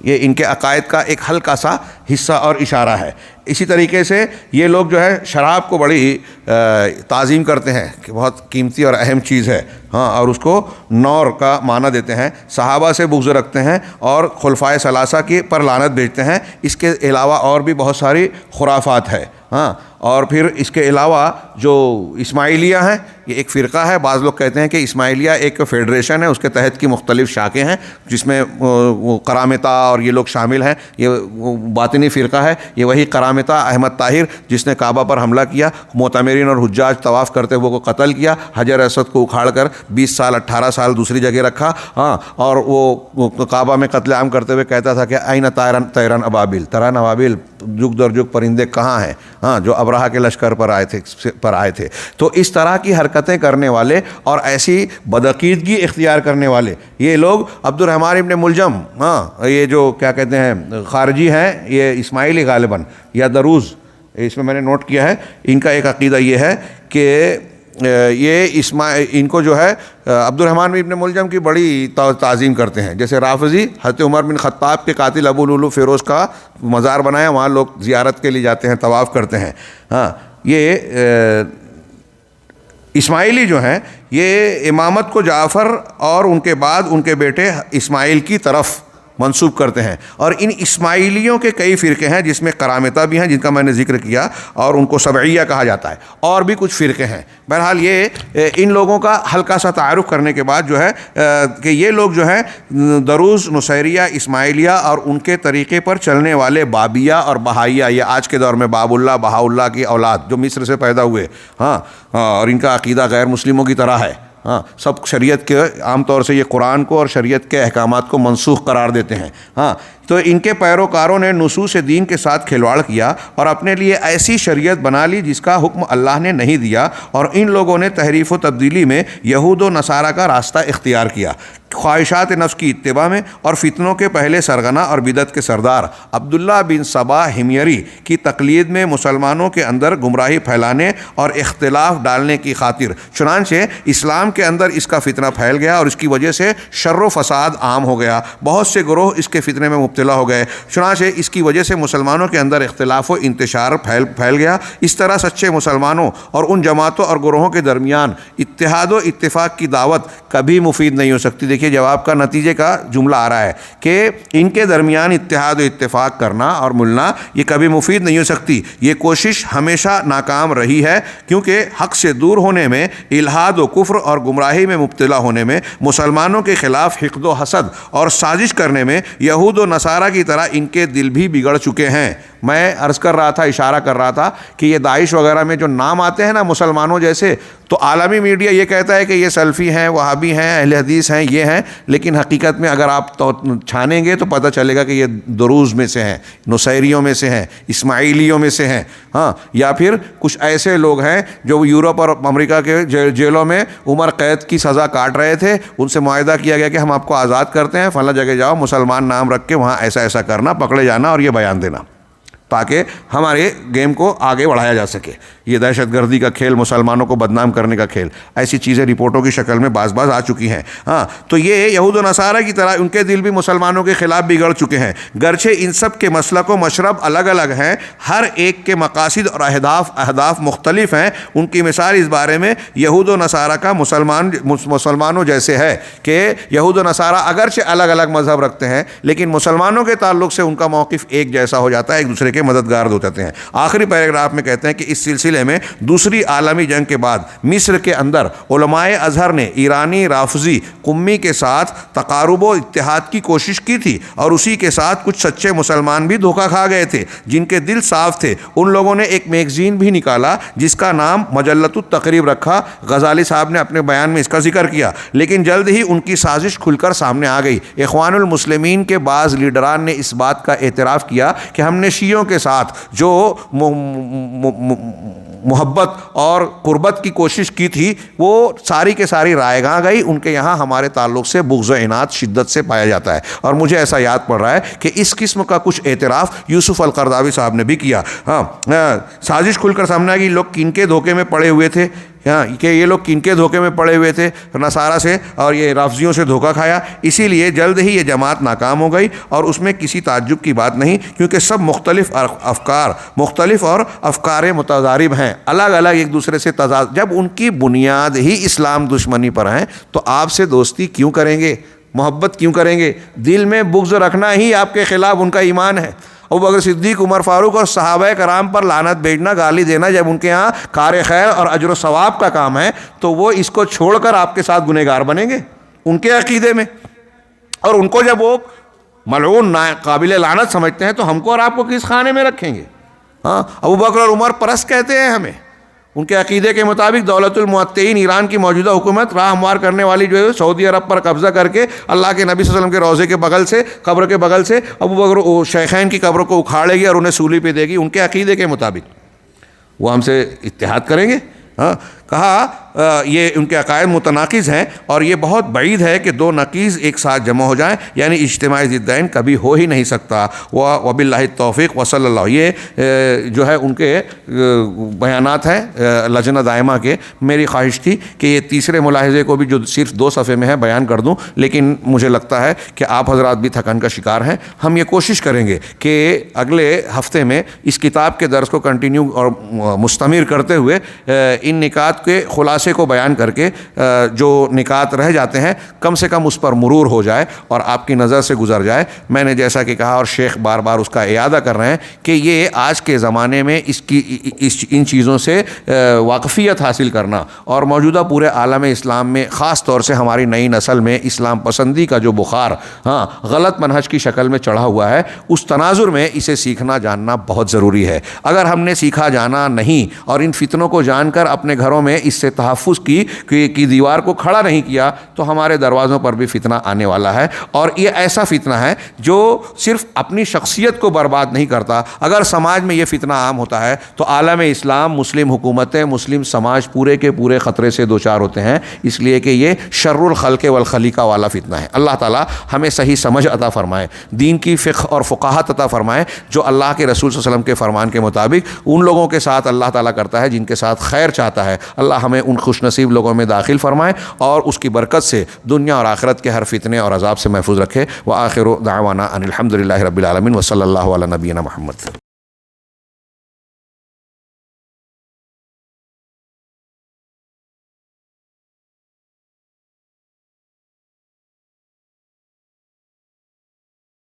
یہ ان کے عقائد کا ایک ہلکا سا حصہ اور اشارہ ہے۔ اسی طریقے سے یہ لوگ جو ہے شراب کو بڑی تعظیم کرتے ہیں کہ بہت قیمتی اور اہم چیز ہے، اور اس کو نور کا معنی دیتے ہیں، صحابہ سے بغض رکھتے ہیں، اور خلفائے ثلاثہ کی پر لعنت بھیجتے ہیں۔ اس کے علاوہ اور بھی بہت ساری خرافات ہے۔ اور پھر اس کے علاوہ جو اسماعیلیہ ہیں، یہ ایک فرقہ ہے۔ بعض لوگ کہتے ہیں کہ اسماعیلیہ ایک فیڈریشن ہے، اس کے تحت کی مختلف شاخیں ہیں، جس میں کرامتہ اور یہ لوگ شامل ہیں۔ یہ باطنی فرقہ ہے، یہ وہی کرامتہ احمد طاہر جس نے کعبہ پر حملہ کیا، معتمرین اور حجاج طواف کرتے ہوئے کو قتل کیا، حجر اسود کو اکھاڑ کر 20 سال 18 سال دوسری جگہ رکھا، اور وہ کعبہ میں قتل عام کرتے ہوئے کہتا تھا کہ این طیران ابابیل، تران ابابیل، جگ در جگ پرندے کہاں ہیں، جو ابرہہ کے لشکر پر آئے تھے۔ تو اس طرح کی حرکتیں کرنے والے اور ایسی بدعقیدگی اختیار کرنے والے یہ لوگ عبد الرحمن ابن ملجم، یہ جو کیا کہتے ہیں خارجی ہیں، یہ اسماعیلی غالباً یا دروز، اس میں نے نوٹ کیا ہے، ان کا ایک عقیدہ یہ ہے کہ یہ ان کو جو ہے عبد الرحمن ابن ملجم کی بڑی تعظیم کرتے ہیں۔ جیسے رافضی حضرت عمر بن خطاب کے قاتل ابو لولو فیروز کا مزار بنایا، وہاں لوگ زیارت کے لیے جاتے ہیں، طواف کرتے ہیں۔ یہ اسماعیلی جو ہیں، یہ امامت کو جعفر اور ان کے بعد ان کے بیٹے اسماعیل کی طرف منسوب کرتے ہیں، اور ان اسماعیلیوں کے کئی فرقے ہیں جس میں کرامتہ بھی ہیں جن کا میں نے ذکر کیا، اور ان کو سبعیہ کہا جاتا ہے، اور بھی کچھ فرقے ہیں۔ بہرحال یہ ان لوگوں کا ہلکا سا تعارف کرنے کے بعد جو ہے کہ یہ لوگ جو ہیں دروز، نصیریہ، اسماعیلیہ اور ان کے طریقے پر چلنے والے بابیہ اور بہائیہ، یہ آج کے دور میں باب اللہ، بہاء اللہ کی اولاد جو مصر سے پیدا ہوئے، اور ان کا عقیدہ غیر مسلموں کی طرح ہے۔ سب شریعت کے عام طور سے یہ قرآن کو اور شریعت کے احکامات کو منسوخ قرار دیتے ہیں۔ تو ان کے پیروکاروں نے نصوص دین کے ساتھ کھلواڑ کیا اور اپنے لیے ایسی شریعت بنا لی جس کا حکم اللہ نے نہیں دیا، اور ان لوگوں نے تحریف و تبدیلی میں یہود و نصارہ کا راستہ اختیار کیا، خواہشات نفس کی اتباع میں، اور فتنوں کے پہلے سرغنہ اور بدعت کے سردار عبداللہ بن سبا حمیری کی تقلید میں مسلمانوں کے اندر گمراہی پھیلانے اور اختلاف ڈالنے کی خاطر، چنانچہ اسلام کے اندر اس کا فتنہ پھیل گیا اور اس کی وجہ سے شر و فساد عام ہو گیا، بہت سے گروہ اس کے فتنے میں مبتلا ہو گئے، چنانچہ اس کی وجہ سے مسلمانوں کے اندر اختلاف و انتشار پھیل گیا۔ اس طرح سچے مسلمانوں اور ان جماعتوں اور گروہوں کے درمیان اتحاد و اتفاق کی دعوت کبھی مفید نہیں ہو سکتی۔ دیکھیے جواب کا نتیجے کا جملہ آ رہا ہے کہ ان کے درمیان اتحاد و اتفاق کرنا اور ملنا یہ کبھی مفید نہیں ہو سکتی، یہ کوشش ہمیشہ ناکام رہی ہے، کیونکہ حق سے دور ہونے میں، الحاد و کفر اور گمراہی میں مبتلا ہونے میں، مسلمانوں کے خلاف حقد و حسد اور سازش کرنے میں یہود و نصارہ کی طرح ان کے دل بھی بگڑ چکے ہیں۔ میں عرض کر رہا تھا، اشارہ کر رہا تھا کہ یہ داعش وغیرہ میں جو نام آتے ہیں نا مسلمانوں جیسے، تو عالمی میڈیا یہ کہتا ہے کہ یہ سلفی ہیں، وہابی ہیں، اہل حدیث ہیں، یہ ہیں، لیکن حقیقت میں اگر آپ چھانیں گے تو پتہ چلے گا کہ یہ دروز میں سے ہیں، نصیریوں میں سے ہیں، اسماعیلیوں میں سے ہیں، ہاں، یا پھر کچھ ایسے لوگ ہیں جو یورپ اور امریکہ کے جیلوں میں عمر قید کی سزا کاٹ رہے تھے، ان سے معاہدہ کیا گیا کہ ہم آپ کو آزاد کرتے ہیں، فلاں جگہ جاؤ، مسلمان نام رکھ کے وہاں ایسا ایسا کرنا، پکڑے جانا اور یہ بیان دینا، تاکہ ہمارے گیم کو آگے بڑھایا جا سکے۔ یہ دہشت گردی کا کھیل، مسلمانوں کو بدنام کرنے کا کھیل، ایسی چیزیں رپورٹوں کی شکل میں بعض آ چکی ہیں۔ ہاں، تو یہ یہود و نصارہ کی طرح ان کے دل بھی مسلمانوں کے خلاف بگڑ چکے ہیں، گرچہ ان سب کے مسلک و مشرب الگ الگ ہیں، ہر ایک کے مقاصد اور اہداف مختلف ہیں۔ ان کی مثال اس بارے میں یہود و نصارہ کا مسلمانوں جیسے ہے کہ یہود و نصارہ اگرچہ الگ الگ مذہب رکھتے ہیں، لیکن مسلمانوں کے تعلق سے ان کا موقف ایک جیسا ہو جاتا ہے، ایک دوسرے کے مددگار ہو جاتے ہیں۔ آخری پیراگراف میں کہتے ہیں کہ اس سلسلے میں دوسری عالمی جنگ کے بعد مصر کے اندر علماء ازہر نے ایرانی رافضی قمی کے ساتھ تقارب و اتحاد کی کوشش کی تھی، اور اسی کے ساتھ کچھ سچے مسلمان بھی دھوکہ کھا گئے تھے جن کے دل صاف تھے۔ ان لوگوں نے ایک میگزین بھی نکالا جس کا نام مجلۃ التقریب رکھا۔ غزالی صاحب نے اپنے بیان میں اس کا ذکر کیا، لیکن جلد ہی ان کی سازش کھل کر سامنے آ گئی۔ اخوان المسلمین کے بعض لیڈران نے اس بات کا اعتراف کیا کہ ہم نے شیعوں کے ساتھ جو محبت اور قربت کی کوشش کی تھی وہ ساری کے ساری رائے گاں گئی، ان کے یہاں ہمارے تعلق سے بغض و عناد شدت سے پایا جاتا ہے۔ اور مجھے ایسا یاد پڑ رہا ہے کہ اس قسم کا کچھ اعتراف یوسف القرضاوی صاحب نے بھی کیا۔ ہاں، سازش کھل کر سامنے آ گئی، لوگ کن کے دھوکے میں پڑے ہوئے تھے، کہ یہ لوگ کن کے دھوکے میں پڑے ہوئے تھے، نصارہ سے اور یہ رافضیوں سے دھوکہ کھایا۔ اسی لیے جلد ہی یہ جماعت ناکام ہو گئی، اور اس میں کسی تعجب کی بات نہیں، کیونکہ سب مختلف اور افکار متضارب ہیں، الگ الگ ایک دوسرے سے تضاد۔ جب ان کی بنیاد ہی اسلام دشمنی پر ہیں تو آپ سے دوستی کیوں کریں گے، محبت کیوں کریں گے؟ دل میں بغض رکھنا ہی آپ کے خلاف ان کا ایمان ہے۔ ابوبکر صدیق، عمر فاروق اور صحابہ کرام پر لعنت بھیجنا، گالی دینا جب ان کے ہاں کار خیر اور اجر و ثواب کا کام ہے، تو وہ اس کو چھوڑ کر آپ کے ساتھ گنہگار بنیں گے ان کے عقیدے میں؟ اور ان کو جب وہ ملعون قابل لعنت سمجھتے ہیں تو ہم کو اور آپ کو کس خانے میں رکھیں گے؟ ہاں، ابوبکر اور عمر پرست کہتے ہیں ہمیں، ان کے عقیدے کے مطابق دولت المعتین ایران کی موجودہ حکومت راہ ہموار کرنے والی جو ہے سعودی عرب پر قبضہ کر کے اللہ کے نبی صلی اللہ علیہ وسلم کے روضے کے بغل سے، قبر کے بغل سے ابوبکر شیخین کی قبروں کو اکھاڑے گی اور انہیں سولی پہ دے گی ان کے عقیدے کے مطابق۔ وہ ہم سے اتحاد کریں گے؟ ہاں، کہا یہ ان کے عقائد متناقض ہیں، اور یہ بہت بعید ہے کہ دو نقیض ایک ساتھ جمع ہو جائیں، یعنی اجتماعی ضدین کبھی ہو ہی نہیں سکتا۔ وباللہ التوفیق وصلی اللہ۔ یہ جو ہے ان کے بیانات ہیں لجنہ دائمہ کے۔ میری خواہش تھی کہ یہ تیسرے ملاحظے کو بھی جو صرف 2 صفحے میں ہے بیان کر دوں، لیکن مجھے لگتا ہے کہ آپ حضرات بھی تھکن کا شکار ہیں۔ ہم یہ کوشش کریں گے کہ اگلے ہفتے میں اس کتاب کے درس کو کنٹینیو اور مستمر کرتے ہوئے ان نکات کے خلاصے کو بیان کر کے جو نکات رہ جاتے ہیں کم سے کم اس پر مرور ہو جائے اور آپ کی نظر سے گزر جائے۔ میں نے جیسا کہ کہا اور شیخ بار بار اس کا اعادہ کر رہے ہیں کہ یہ آج کے زمانے میں ان چیزوں سے واقفیت حاصل کرنا، اور موجودہ پورے عالم اسلام میں خاص طور سے ہماری نئی نسل میں اسلام پسندی کا جو بخار غلط منہج کی شکل میں چڑھا ہوا ہے، اس تناظر میں اسے سیکھنا جاننا بہت ضروری ہے۔ اگر ہم نے سیکھا جانا نہیں اور ان فتنوں کو جان کر اپنے گھروں میں اس سے تحفظ کی دیوار کو کھڑا نہیں کیا تو ہمارے دروازوں پر بھی فتنہ آنے والا ہے، اور یہ ایسا فتنہ ہے جو صرف اپنی شخصیت کو برباد نہیں کرتا۔ اگر سماج میں یہ فتنہ عام ہوتا ہے تو عالم اسلام، مسلم حکومتیں، مسلم سماج پورے کے پورے خطرے سے دوچار ہوتے ہیں، اس لیے کہ یہ شر الخلق والخلیقہ والا فتنہ ہے۔ اللہ تعالیٰ ہمیں صحیح سمجھ عطا فرمائے، دین کی فقہ اور فقاہت عطا فرمائے، جو اللہ کے رسول صلی اللہ علیہ وسلم کے فرمان کے مطابق ان لوگوں کے ساتھ اللہ تعالیٰ کرتا ہے جن کے ساتھ خیر چاہتا ہے۔ اللہ ہمیں ان خوش نصیب لوگوں میں داخل فرمائے اور اس کی برکت سے دنیا اور آخرت کے ہر فتنے اور عذاب سے محفوظ رکھے۔ وآخر دعوانا ان الحمد للہ رب العالمین وصلی اللہ علی نبینا محمد۔